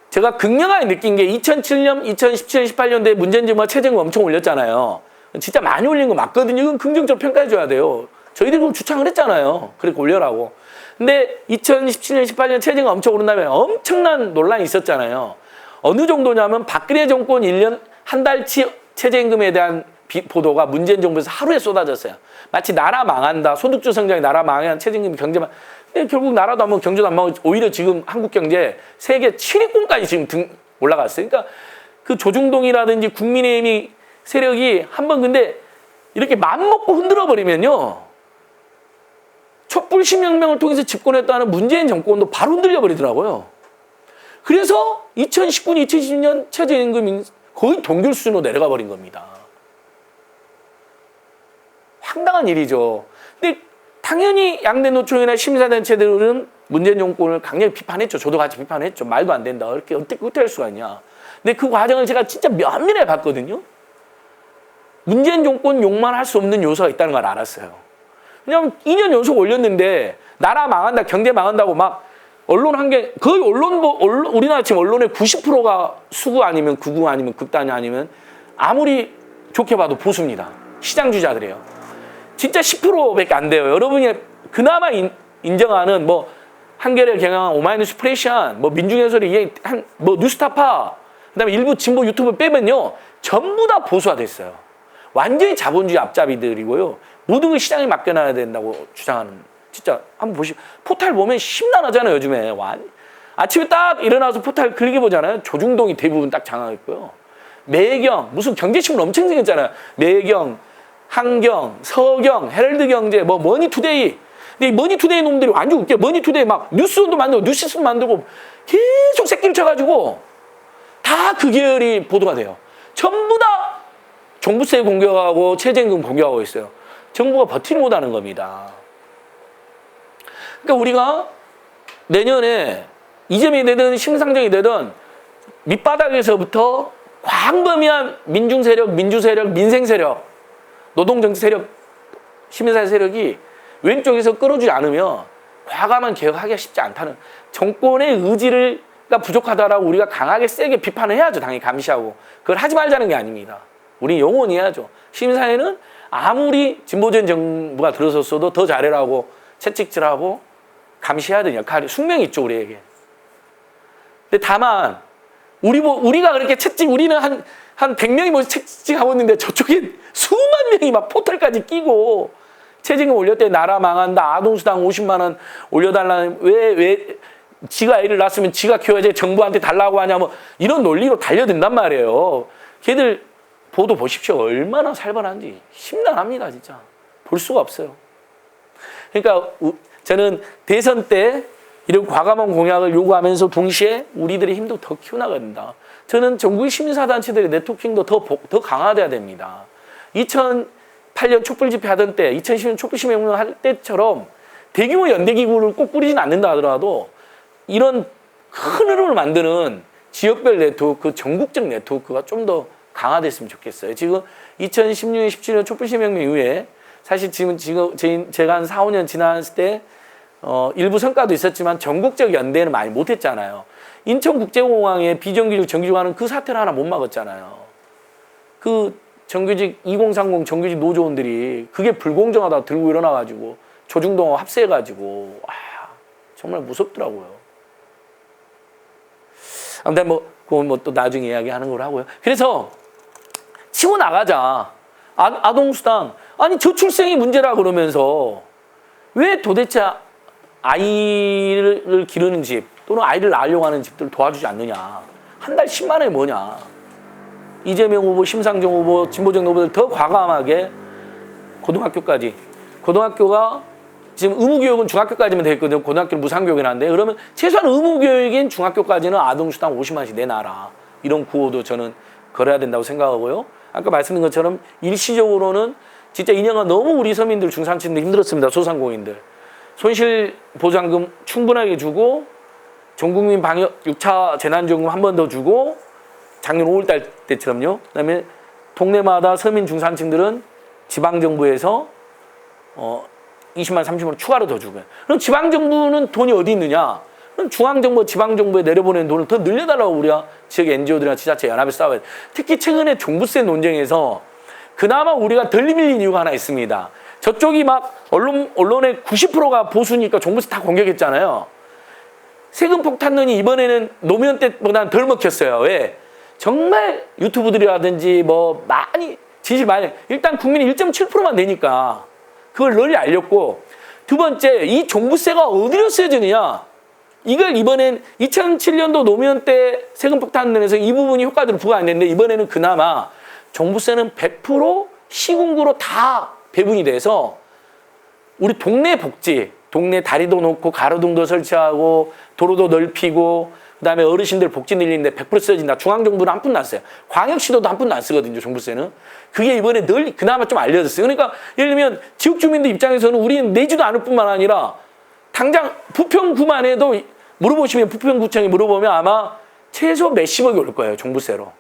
A: 제가 극명하게 느낀 게 2007년, 2017년, 18년도에 문재인 정부가 최저임금 엄청 올렸잖아요. 진짜 많이 올린 거 맞거든요. 이건 긍정적으로 평가해줘야 돼요. 저희들이 그걸 주창을 했잖아요. 그렇게 올려라고. 근데 2017년, 18년 최저임금 엄청 오른 다음에 엄청난 논란이 있었잖아요. 어느 정도냐면 박근혜 정권 1년 한 달치 최저임금에 대한 보도가 문재인 정부에서 하루에 쏟아졌어요. 마치 나라 망한다. 소득주 성장이 나라 망한 최저임금 경제만. 근데 결국 나라도 안 망하고 경제도 안 망하고 오히려 지금 한국 경제 세계 7위권까지 지금 올라갔어요. 그러니까 그 조중동이라든지 국민의힘이 세력이 한번 근데 이렇게 맘먹고 흔들어 버리면요. 촛불 시민혁명을 통해서 집권했다는 문재인 정권도 바로 흔들려 버리더라고요. 그래서 2019년, 2020년 최저임금이 거의 동결 수준으로 내려가 버린 겁니다. 황당한 일이죠. 근데 당연히 양대 노총이나 시민사단체들은 문재인 정권을 강력히 비판했죠. 저도 같이 비판했죠. 말도 안 된다. 이렇게 어떻게 할 수가 있냐. 근데 그 과정을 제가 진짜 면밀하게 봤거든요. 문재인 정권 욕만 할 수 없는 요소가 있다는 걸 알았어요. 왜냐하면 2년 연속 올렸는데 나라 망한다, 경제 망한다고 막 언론 한게 거의 우리나라 지금 언론의 90%가 수구 아니면 극우 아니면 극단이 아니면 아무리 좋게 봐도 보수입니다. 시장주자들이에요. 진짜 10%밖에 안 돼요. 여러분이 그나마 인정하는 뭐 한겨레 경향 오마이뉴스 프레시안 뭐 민중해설이 뭐 뉴스타파 그다음에 일부 진보 유튜브 빼면요 전부 다 보수화됐어요. 완전히 자본주의 앞잡이들이고요. 모든 걸 시장에 맡겨놔야 된다고 주장하는. 진짜 한번 보시고 포탈 보면 심란하잖아요. 요즘에 아침에 딱 일어나서 포탈 긁어보잖아요. 조중동이 대부분 딱 장악했고요. 매경 무슨 경제신문 엄청 생겼잖아요. 매경, 한경, 서경, 헤럴드경제, 뭐 머니투데이. 근데 이 머니투데이 놈들이 완전 웃겨. 머니투데이 막 뉴스도 만들고 뉴시스도 만들고 계속 새끼를 쳐가지고 다 그 계열이 보도가 돼요. 전부 다 종부세 공격하고 최저임금 공격하고 있어요. 정부가 버티지 못하는 겁니다. 그러니까 우리가 내년에 이재명이 되든 심상정이 되든 밑바닥에서부터 광범위한 민중세력, 민주세력, 민생세력, 노동정치 세력, 시민사회 세력이 왼쪽에서 끌어주지 않으면 과감한 개혁하기가 쉽지 않다는 정권의 의지가 부족하다라고 우리가 강하게 세게 비판을 해야죠. 당연히 감시하고. 그걸 하지 말자는 게 아닙니다. 우리 영원히 해야죠. 시민사회는 아무리 진보적인 정부가 들어섰어도 더 잘해라고 채찍질하고 감시해야 되는 역할이 숙명이 있죠, 우리에게. 근데 다만 우리가 그렇게 우리는 한 100명이 뭐 채찍하고 있는데 저쪽에 수만 명이 막 포털까지 끼고 최저임금 올렸대 나라 망한다. 아동수당 50만 원 올려달라는 왜 지가 애를 낳았으면 지가 키워야지 정부한테 달라고 하냐 뭐 이런 논리로 달려든단 말이에요. 걔들 보도 보십시오. 얼마나 살벌한지 심란합니다, 진짜. 볼 수가 없어요. 그러니까 저는 대선 때 이런 과감한 공약을 요구하면서 동시에 우리들의 힘도 더 키워나가야 된다. 저는 전국의 시민사단체들의 네트워킹도 더 강화돼야 됩니다. 2008년 촛불 집회 하던 때, 2010년 촛불 시민혁명 할 때처럼 대규모 연대기구를 꼭 꾸리진 않는다 하더라도 이런 큰 흐름을 만드는 지역별 네트워크, 전국적 네트워크가 좀 더 강화됐으면 좋겠어요. 지금 2016년, 17년 촛불 시민혁명 이후에 사실 지금 제가 한 4, 5년 지났을 때 일부 성과도 있었지만 전국적 연대는 많이 못했잖아요. 인천국제공항에 비정규직 정규직하는 그 사태를 하나 못 막았잖아요. 그 정규직 2030 정규직 노조원들이 그게 불공정하다 들고 일어나가지고 조중동하고 합세해가지고 정말 무섭더라고요. 아무튼 그건 또 나중에 이야기하는 걸 하고요. 그래서 치고 나가자. 아동수당. 아니 저출생이 문제라 그러면서 왜 도대체 아이를 기르는 집 또는 아이를 낳으려고 하는 집들을 도와주지 않느냐. 한 달 10만 원이 뭐냐. 이재명 후보, 심상정 후보, 진보적 후보들 더 과감하게 고등학교까지. 고등학교가 지금 의무교육은 중학교까지만 돼 있거든요. 고등학교는 무상교육이 하는데 그러면 최소한 의무교육인 중학교까지는 아동수당 50만 원씩 내놔라. 이런 구호도 저는 걸어야 된다고 생각하고요. 아까 말씀드린 것처럼 일시적으로는 진짜 2년간 너무 우리 서민들 중산층들 힘들었습니다. 소상공인들. 손실보상금 충분하게 주고 전국민 방역 6차 재난지원금 한 번 더 주고 작년 5월달 때처럼요. 그다음에 동네마다 서민 중산층들은 지방정부에서 20만 30만 추가로 더 주고요. 그럼 지방정부는 돈이 어디 있느냐? 그럼 중앙정부, 지방정부에 내려보내는 돈을 더 늘려달라고 우리가 지역 NGO들이나 지자체 연합에서 싸워야 돼요. 특히 최근에 종부세 논쟁에서 그나마 우리가 덜 밀린 이유가 하나 있습니다. 저쪽이 막 언론의 90%가 보수니까 종부세 다 공격했잖아요. 세금 폭탄론이 이번에는 노무현 때보다는 덜 먹혔어요. 왜? 정말 유튜브들이라든지 뭐 많이 진실 많이 일단 국민이 1.7%만 내니까 그걸 널리 알렸고 두 번째 이 종부세가 어디로 쓰여지느냐 이걸 이번엔 2007년도 노무현 때 세금 폭탄론에서 이 부분이 효과적으로 부과 안 됐는데 이번에는 그나마 종부세는 100% 시군구로 다 배분이 돼서 우리 동네 복지 동네 다리도 놓고 가로등도 설치하고 도로도 넓히고 그다음에 어르신들 복지 늘리는데 100% 쓰여진다. 중앙정부는 한 푼도 안 써요. 광역시도도 한 푼도 안 쓰거든요. 종부세는. 그게 이번에 널리 그나마 좀 알려졌어요. 그러니까 예를 들면 지역 주민들 입장에서는 우리는 내지도 않을 뿐만 아니라 당장 부평구만 해도 물어보시면 부평구청에 물어보면 아마 최소 몇십억이 올 거예요. 종부세로.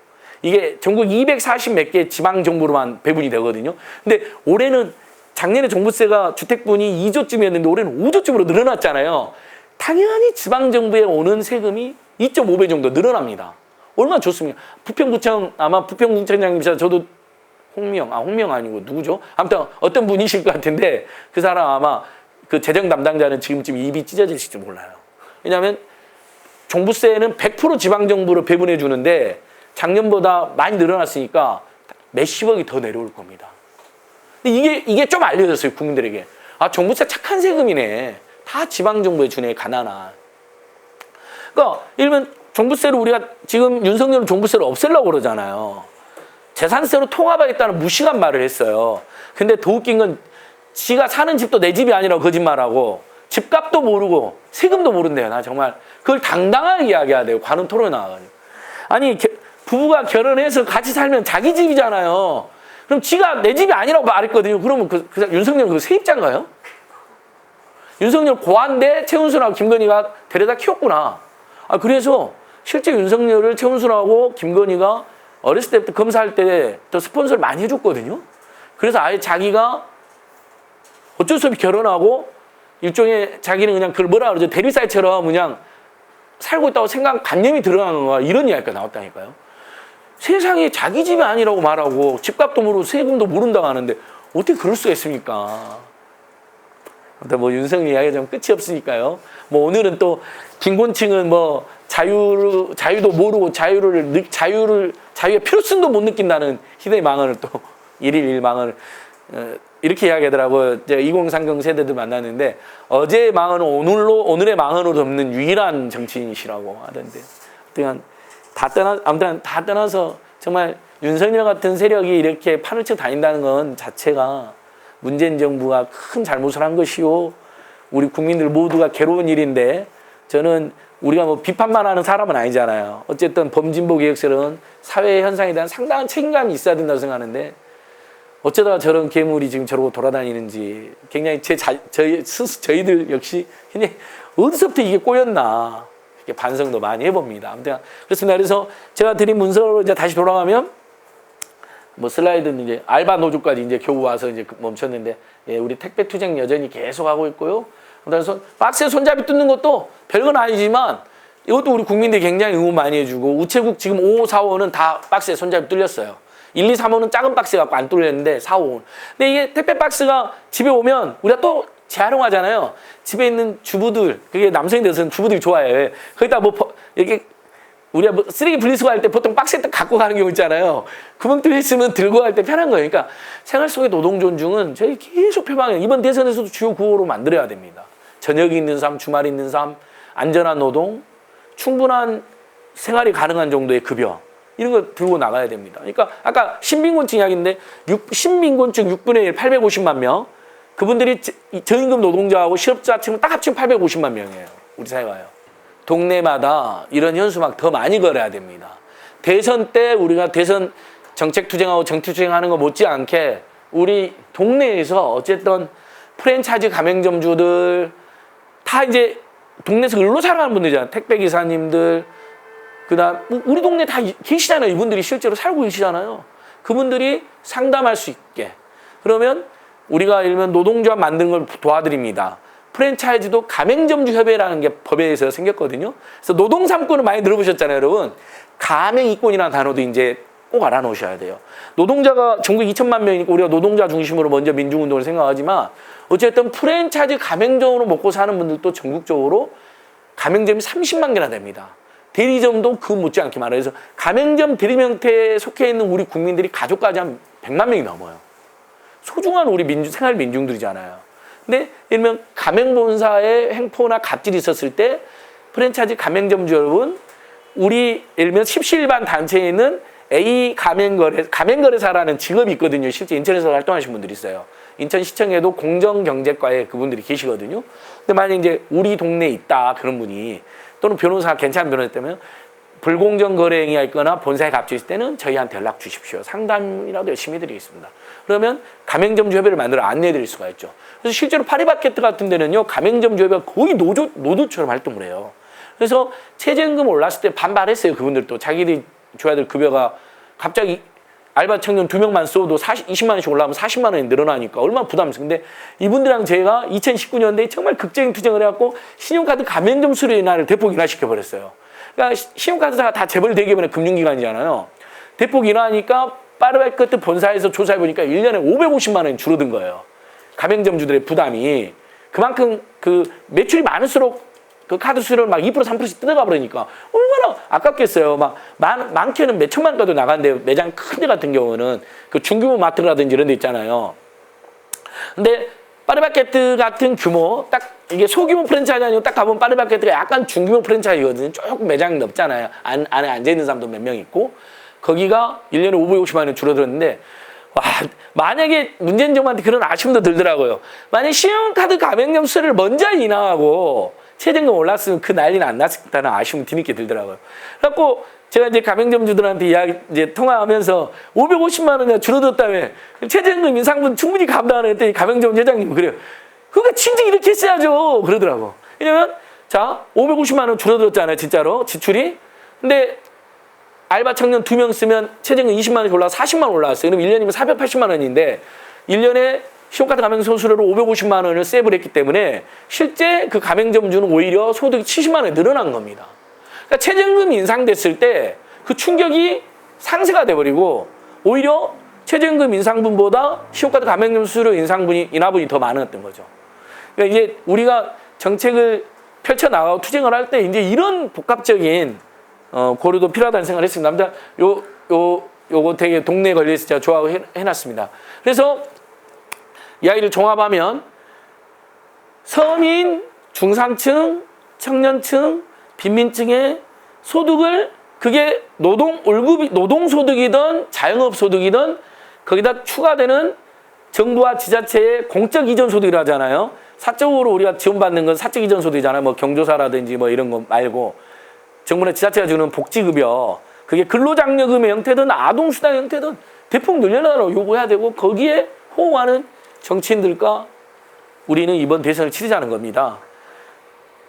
A: 이게 전국 240 몇 개 지방정부로만 배분이 되거든요. 근데 올해는 작년에 종부세가 주택분이 2조쯤이었는데 올해는 5조쯤으로 늘어났잖아요. 당연히 지방정부에 오는 세금이 2.5배 정도 늘어납니다. 얼마나 좋습니까? 부평구청 아마 부평구청장님이시라 저도 홍명 아니고 누구죠? 아무튼 어떤 분이실 것 같은데 그 사람 아마 그 재정 담당자는 지금쯤 입이 찢어질지 몰라요. 왜냐하면 종부세는 100% 지방정부로 배분해 주는데 작년보다 많이 늘어났으니까 몇십억이 더 내려올 겁니다. 근데 이게 좀 알려졌어요 국민들에게. 아 종부세 착한 세금이네. 다 지방정부에 주네 가난한. 그러니까 일면 종부세를 우리가 지금 윤석열은 종부세를 없애려고 그러잖아요. 재산세로 통합하겠다는 무식한 말을 했어요. 근데 더 웃긴 건 지가 사는 집도 내 집이 아니라고 거짓말하고 집값도 모르고 세금도 모른대요. 나 정말 그걸 당당하게 이야기해야 돼요. 관훈 토론에 나와가지고. 아니 부부가 결혼해서 같이 살면 자기 집이잖아요. 그럼 지가 내 집이 아니라고 말했거든요. 그러면 윤석열은 그 세입자인가요? 윤석열 고한데 최은순하고 김건희가 데려다 키웠구나. 아 그래서 실제 윤석열을 최은순하고 김건희가 어렸을 때부터 검사할 때 또 스폰서를 많이 해줬거든요. 그래서 아예 자기가 어쩔 수 없이 결혼하고 일종의 자기는 그냥 그걸 뭐라 그러죠? 대리사이처럼 그냥 살고 있다고 관념이 들어가는 거야. 이런 이야기가 나왔다니까요. 세상에 자기 집이 아니라고 말하고 집값도 모르고 세금도 모른다고 하는데 어떻게 그럴 수가 있습니까? 뭐 윤석열 이야기가 좀 끝이 없으니까요. 뭐 오늘은 또 빈곤층은 뭐 자유도 모르고 자유의 필요성도 못 느낀다는 희대의 망언을 또 일일 망언을 이렇게 이야기하더라고요. 제가 2030 세대들 만났는데 어제의 망언은 오늘의 망언으로 덮는 유일한 정치인이시라고 하던데. 아무튼 다 떠나서 정말 윤석열 같은 세력이 이렇게 판을 치고 다닌다는 건 자체가 문재인 정부가 큰 잘못을 한 것이요. 우리 국민들 모두가 괴로운 일인데 저는 우리가 뭐 비판만 하는 사람은 아니잖아요. 어쨌든 범진보 개혁세력은 사회 현상에 대한 상당한 책임감이 있어야 된다고 생각하는데 어쩌다가 저런 괴물이 지금 저러고 돌아다니는지 굉장히 저희들 역시 굉장히 어디서부터 이게 꼬였나 이렇게 반성도 많이 해봅니다. 아무튼 그렇습니다. 그래서 제가 드린 문서로 이제 다시 돌아가면 뭐 슬라이드는 이제 알바 노조까지 이제 겨우 와서 이제 멈췄는데 예, 우리 택배 투쟁 여전히 계속 하고 있고요. 그다음에 박스에 손잡이 뜯는 것도 별건 아니지만 이것도 우리 국민들이 굉장히 응원 많이 해주고 우체국 지금 5, 4, 5는 다 박스에 손잡이 뚫렸어요. 1, 2, 3호는 작은 박스 갖고 안 뚫렸는데 4, 5는. 근데 이게 택배 박스가 집에 오면 우리가 또 재활용하잖아요. 집에 있는 주부들, 그게 남성이 돼서는 주부들이 좋아해요. 거기다 뭐 이렇게 우리가 뭐 쓰레기 분리수거 할 때 보통 박스에 딱 갖고 가는 경우 있잖아요. 구멍 뚫려 있으면 들고 갈 때 편한 거예요. 그러니까 생활 속의 노동 존중은 저희 계속 표방해요. 이번 대선에서도 주요 구호로 만들어야 됩니다. 저녁이 있는 삶, 주말이 있는 삶, 안전한 노동, 충분한 생활이 가능한 정도의 급여. 이런 거 들고 나가야 됩니다. 그러니까 아까 신빈곤층 이야기인데 신빈곤층 6분의 1, 850만 명. 그분들이 저임금 노동자하고 실업자 치면 딱 합치면 850만 명이에요. 우리 사회가요. 동네마다 이런 현수막 더 많이 걸어야 됩니다. 대선 때 우리가 대선 정책 투쟁하고 정치 투쟁하는 거 못지않게 우리 동네에서 어쨌든 프랜차이즈 가맹점주들 다 이제 동네에서 을로 살아가는 분들이잖아요. 택배 기사님들, 그다음 우리 동네 다 계시잖아요. 이분들이 실제로 살고 계시잖아요. 그분들이 상담할 수 있게. 그러면 우리가 일면 노동조합 만드는 걸 도와드립니다. 프랜차이즈도 가맹점주 협회라는 게 법에서 생겼거든요. 그래서 노동 3권을 많이 들어보셨잖아요, 여러분. 가맹이권이라는 단어도 이제 꼭 알아놓으셔야 돼요. 노동자가 전국 2천만 명이니까 우리가 노동자 중심으로 먼저 민중운동을 생각하지만 어쨌든 프랜차이즈 가맹점으로 먹고 사는 분들도 전국적으로 가맹점이 30만 개나 됩니다. 대리점도 그 못지않게 많아요. 그래서 가맹점 대리점 형태에 속해 있는 우리 국민들이 가족까지 한 100만 명이 넘어요. 소중한 우리 생활 민중들이잖아요. 근데 예를 들면 가맹본사에 횡포나 갑질이 있었을 때 프랜차이즈 가맹점주 여러분, 우리 예를 들면 십시일반 단체에 있는 A 가맹거래사라는 직업이 있거든요. 실제 인천에서 활동하시는 분들이 있어요. 인천시청에도 공정경제과에 그분들이 계시거든요. 근데 만약에 이제 우리 동네에 있다 그런 분이, 또는 변호사 괜찮은 변호사 때문에 불공정 거래 행위가 있거나 본사에 갑질 있을 때는 저희한테 연락 주십시오. 상담이라도 열심히 해드리겠습니다. 그러면 가맹점주 협회를 만들어 안내해드릴 수가 있죠. 그래서 실제로 파리바게뜨 같은 데는요, 가맹점주 협회가 거의 노조처럼 활동을 해요. 그래서 최저임금 올랐을 때 반발했어요. 그분들도 자기들이 줘야 될 급여가 갑자기 알바 청년 2명만 써도 20만 원씩 올라가면 40만 원이 늘어나니까 얼마나 부담스러워. 근데 이분들이랑 제가 2019년도에 정말 극적인 투쟁을 해갖고 신용카드 가맹점 수수료 인하를 대폭 인하시켜버렸어요. 그러니까 신용카드사가 다 재벌 대기업의 금융기관이잖아요. 대폭 인하하니까 파리바게뜨 본사에서 조사해보니까 1년에 550만 원이 줄어든 거예요. 가맹점주들의 부담이. 그만큼 그 매출이 많을수록 그 카드 수수료를 막 2% 3%씩 뜯어가 버리니까 얼마나 아깝겠어요. 막 많게는 몇 천만 가도 나가는데 매장 큰 데 같은 경우는 그 중규모 마트라든지 이런 데 있잖아요. 근데 파리바게뜨 같은 규모, 딱 이게 소규모 프랜차이즈 아니고 딱 가보면 파리바게뜨가 약간 중규모 프랜차이즈거든요. 조금 매장이 넓잖아요. 안에 앉아있는 사람도 몇 명 있고. 거기가 1년에 550만 원이 줄어들었는데, 와, 만약에 문재인 정부한테 그런 아쉬움도 들더라고요. 만약에 신용카드 가맹점 수수료를 먼저 인하하고 최저임금 올랐으면 그 난리는 안 났다는 아쉬움이 뒤늦게 들더라고요. 그래갖고 제가 이제 가맹점주들한테 이제 통화하면서 550만 원이나 줄어들었다며 최저임금 인상분 충분히 감당하는 했더니 가맹점 회장님 그래요. 그러니까 진즉 이렇게 했어야죠. 그러더라고. 왜냐면 자 550만 원 줄어들었잖아요. 진짜로 지출이. 근데 알바 청년 2명 쓰면 최저임금 20만 원씩 올라가 40만 원 올라왔어요. 그럼 1년이면 480만 원인데 1년에 신용카드 가맹점 수수료로 550만 원을 세이브를 했기 때문에 실제 그 가맹점주는 오히려 소득이 70만 원이 늘어난 겁니다. 그러니까 최저임금 인상됐을 때 그 충격이 상쇄가 돼버리고 오히려 최저임금 인상분보다 신용카드 가맹점 수수료 인하분이 더 많았던 거죠. 그러니까 이제 우리가 정책을 펼쳐나가고 투쟁을 할 때 이제 이런 복합적인 고려도 필요하다는 생각을 했습니다. 요거 되게 동네에 걸려있어 제가 조합을 해놨습니다. 그래서 이야기를 종합하면 서민, 중산층, 청년층, 빈민층의 소득을 그게 노동소득이든 자영업소득이든 거기다 추가되는 정부와 지자체의 공적 이전 소득이라 하잖아요. 사적으로 우리가 지원받는 건 사적 이전 소득이잖아요. 뭐 경조사라든지 뭐 이런 거 말고 정부나 지자체가 주는 복지급여, 그게 근로장려금의 형태든 아동수당 형태든 대폭 늘려나라고 요구해야 되고 거기에 호응하는 정치인들과 우리는 이번 대선을 치르자는 겁니다.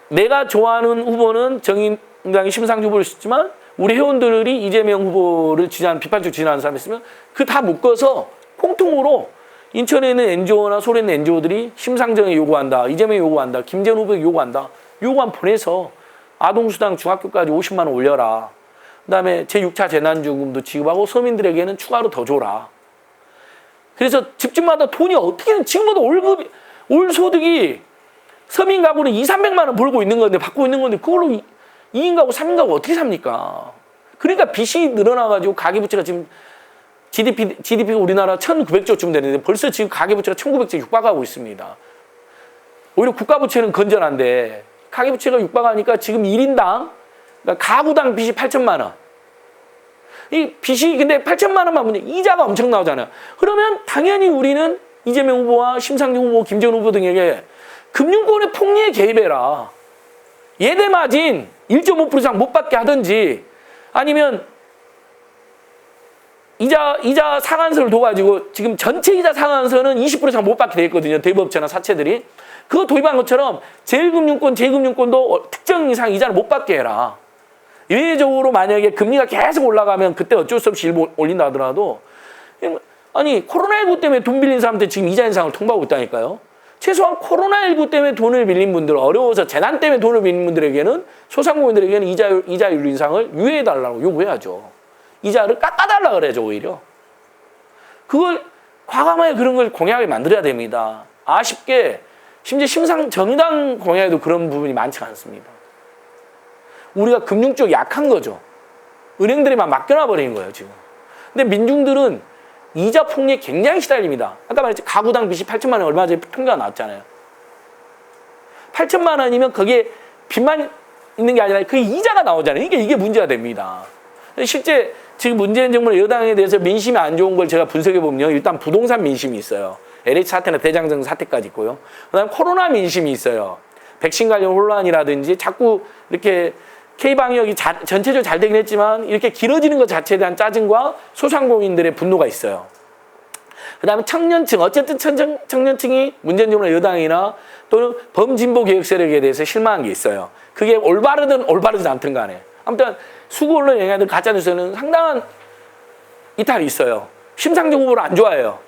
A: 내가 좋아하는 후보는 정의당의 심상정 후보를 했지만 우리 회원들이 이재명 후보를 지지하는 비판적 지지하는 사람이 있으면 그 다 묶어서 공통으로 인천에 있는 NGO나 서울에 있는 NGO들이 심상정에 요구한다, 이재명에 요구한다, 김재현 후보에 요구한다, 요구안 보내서 아동수당 중학교까지 50만 원 올려라. 그다음에 제6차 재난지원금도 지급하고 서민들에게는 추가로 더 줘라. 그래서 집집마다 돈이 어떻게든 지금보다 올 소득이 서민 가구는 200~300만 원 벌고 있는 건데 받고 있는 건데 그걸로 2인 가구, 3인 가구 어떻게 삽니까? 그러니까 빚이 늘어나가지고 가계부채가 지금 GDP가 우리나라 1,900조쯤 되는데 벌써 지금 가계부채가 1,900조 육박하고 있습니다. 오히려 국가부채는 건전한데 가계부채가 육박하니까 지금 1인당, 그러니까 가구당 빚이 8천만 원. 이 빚이 근데 8천만 원만 문제, 이자가 엄청 나오잖아요. 그러면 당연히 우리는 이재명 후보와 심상정 후보, 김재원 후보 등에게 금융권의 폭리에 개입해라. 예대 마진 1.5% 이상 못 받게 하든지 아니면 이자 상한선을 둬가지고 지금 전체 이자 상한선은 20% 이상 못 받게 돼 있거든요. 대부업체나 사채들이. 그거 도입한 것처럼 제1금융권, 제2금융권도 특정 이상 이자를 못 받게 해라. 이례적으로 만약에 금리가 계속 올라가면 그때 어쩔 수 없이 일부 올린다 하더라도 아니 코로나19 때문에 돈 빌린 사람들 지금 이자 인상을 통보하고 있다니까요. 최소한 코로나19 때문에 돈을 빌린 분들, 어려워서 재난 때문에 돈을 빌린 분들에게는 소상공인들에게는 이자율 인상을 유예해달라고 요구해야죠. 이자를 깎아달라 그래야죠 오히려. 그걸 과감하게 그런 걸 공약을 만들어야 됩니다. 아쉽게 심지어 정의당 공약에도 그런 부분이 많지 않습니다. 우리가 금융 쪽 약한 거죠. 은행들이만 맡겨놔 버리는 거예요 지금. 근데 민중들은 이자 폭리에 굉장히 시달립니다. 아까 말했지 가구당 빚이 8천만 원 얼마 전에 통계가 나왔잖아요. 8천만 원이면 거기에 빚만 있는 게 아니라 그 이자가 나오잖아요. 이게 문제가 됩니다. 실제 지금 문재인 정부의 여당에 대해서 민심이 안 좋은 걸 제가 분석해 보면요. 일단 부동산 민심이 있어요. LH 사태나 대장정 사태까지 있고요. 그다음 코로나 민심이 있어요. 백신 관련 혼란이라든지 자꾸 이렇게 K방역이 전체적으로 잘 되긴 했지만 이렇게 길어지는 것 자체에 대한 짜증과 소상공인들의 분노가 있어요. 그 다음에 청년층, 어쨌든 청년층이 문재인 정부나 여당이나 또는 범진보 개혁 세력에 대해서 실망한 게 있어요. 그게 올바르든 올바르지 않든 간에. 아무튼 수구 언론 영향들 가짜뉴스는 상당한 이탈이 있어요. 심상정 후보를 안 좋아해요.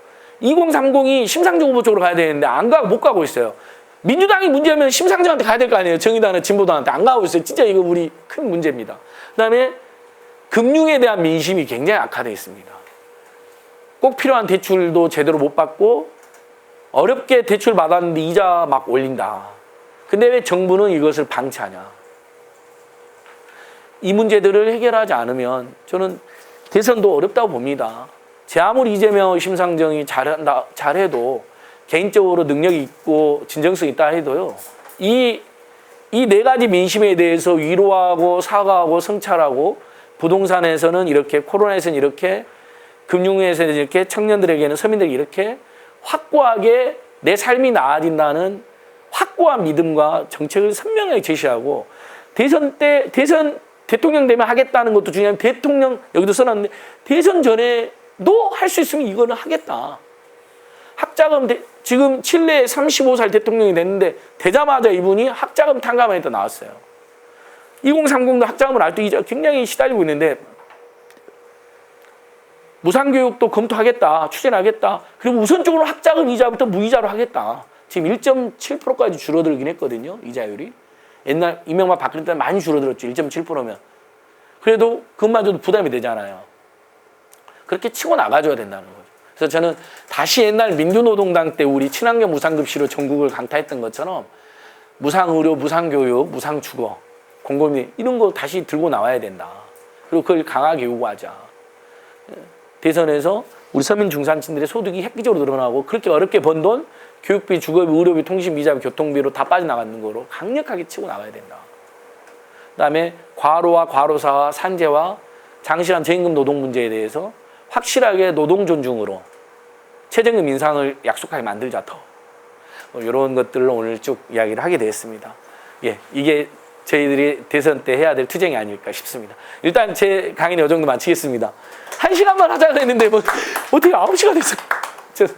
A: 2030이 심상정 후보 쪽으로 가야 되는데 못 가고 있어요. 민주당이 문제면 심상정한테 가야 될 거 아니에요. 정의당이나 진보당한테 안 가고 있어요. 진짜 이거 우리 큰 문제입니다. 그다음에 금융에 대한 민심이 굉장히 악화되어 있습니다. 꼭 필요한 대출도 제대로 못 받고 어렵게 대출 받았는데 이자 막 올린다. 근데 왜 정부는 이것을 방치하냐. 이 문제들을 해결하지 않으면 저는 대선도 어렵다고 봅니다. 제 아무리 이재명, 심상정이 잘해도 개인적으로 능력이 있고 진정성이 있다 해도요. 이 네 가지 민심에 대해서 위로하고 사과하고 성찰하고 부동산에서는 이렇게 코로나에서는 이렇게 금융에서는 이렇게 청년들에게는 서민들에게 이렇게 확고하게 내 삶이 나아진다는 확고한 믿음과 정책을 선명하게 제시하고 대선 대통령 되면 하겠다는 것도 중요한 대통령 여기도 써놨는데 대선 전에도 할 수 있으면 이거는 하겠다. 학자금 지금 칠레 35살 대통령이 됐는데 되자마자 이분이 학자금 탕감하겠다 나왔어요. 2030도 학자금을 아직도 이자 굉장히 시달리고 있는데 무상교육도 검토하겠다, 추진하겠다. 그리고 우선적으로 학자금 이자부터 무이자로 하겠다. 지금 1.7%까지 줄어들긴 했거든요. 이자율이. 옛날 이명박 박근혜 때 많이 줄어들었죠. 1.7%면. 그래도 그것마저도 부담이 되잖아요. 그렇게 치고 나가줘야 된다는 거죠. 그래서 저는 다시 옛날 민주노동당 때 우리 친환경 무상급식으로 전국을 강타했던 것처럼 무상의료, 무상교육, 무상주거, 공공비 이런 거 다시 들고 나와야 된다. 그리고 그걸 강하게 요구하자. 대선에서 우리 서민 중산층들의 소득이 획기적으로 늘어나고 그렇게 어렵게 번 돈 교육비, 주거비, 의료비, 통신비, 이자비, 교통비로 다 빠져나가는 거로 강력하게 치고 나가야 된다. 그다음에 과로와 과로사와 산재와 장시간 저임금 노동 문제에 대해서 확실하게 노동 존중으로 최저임금 인상을 약속하게 만들자 더. 이런 것들을 오늘 쭉 이야기를 하게 되었습니다. 예, 이게 저희들이 대선 때 해야 될 투쟁이 아닐까 싶습니다. 일단 제 강의는 이 정도 마치겠습니다. 1시간만 하자고 했는데 뭐 어떻게 9시가 됐어요.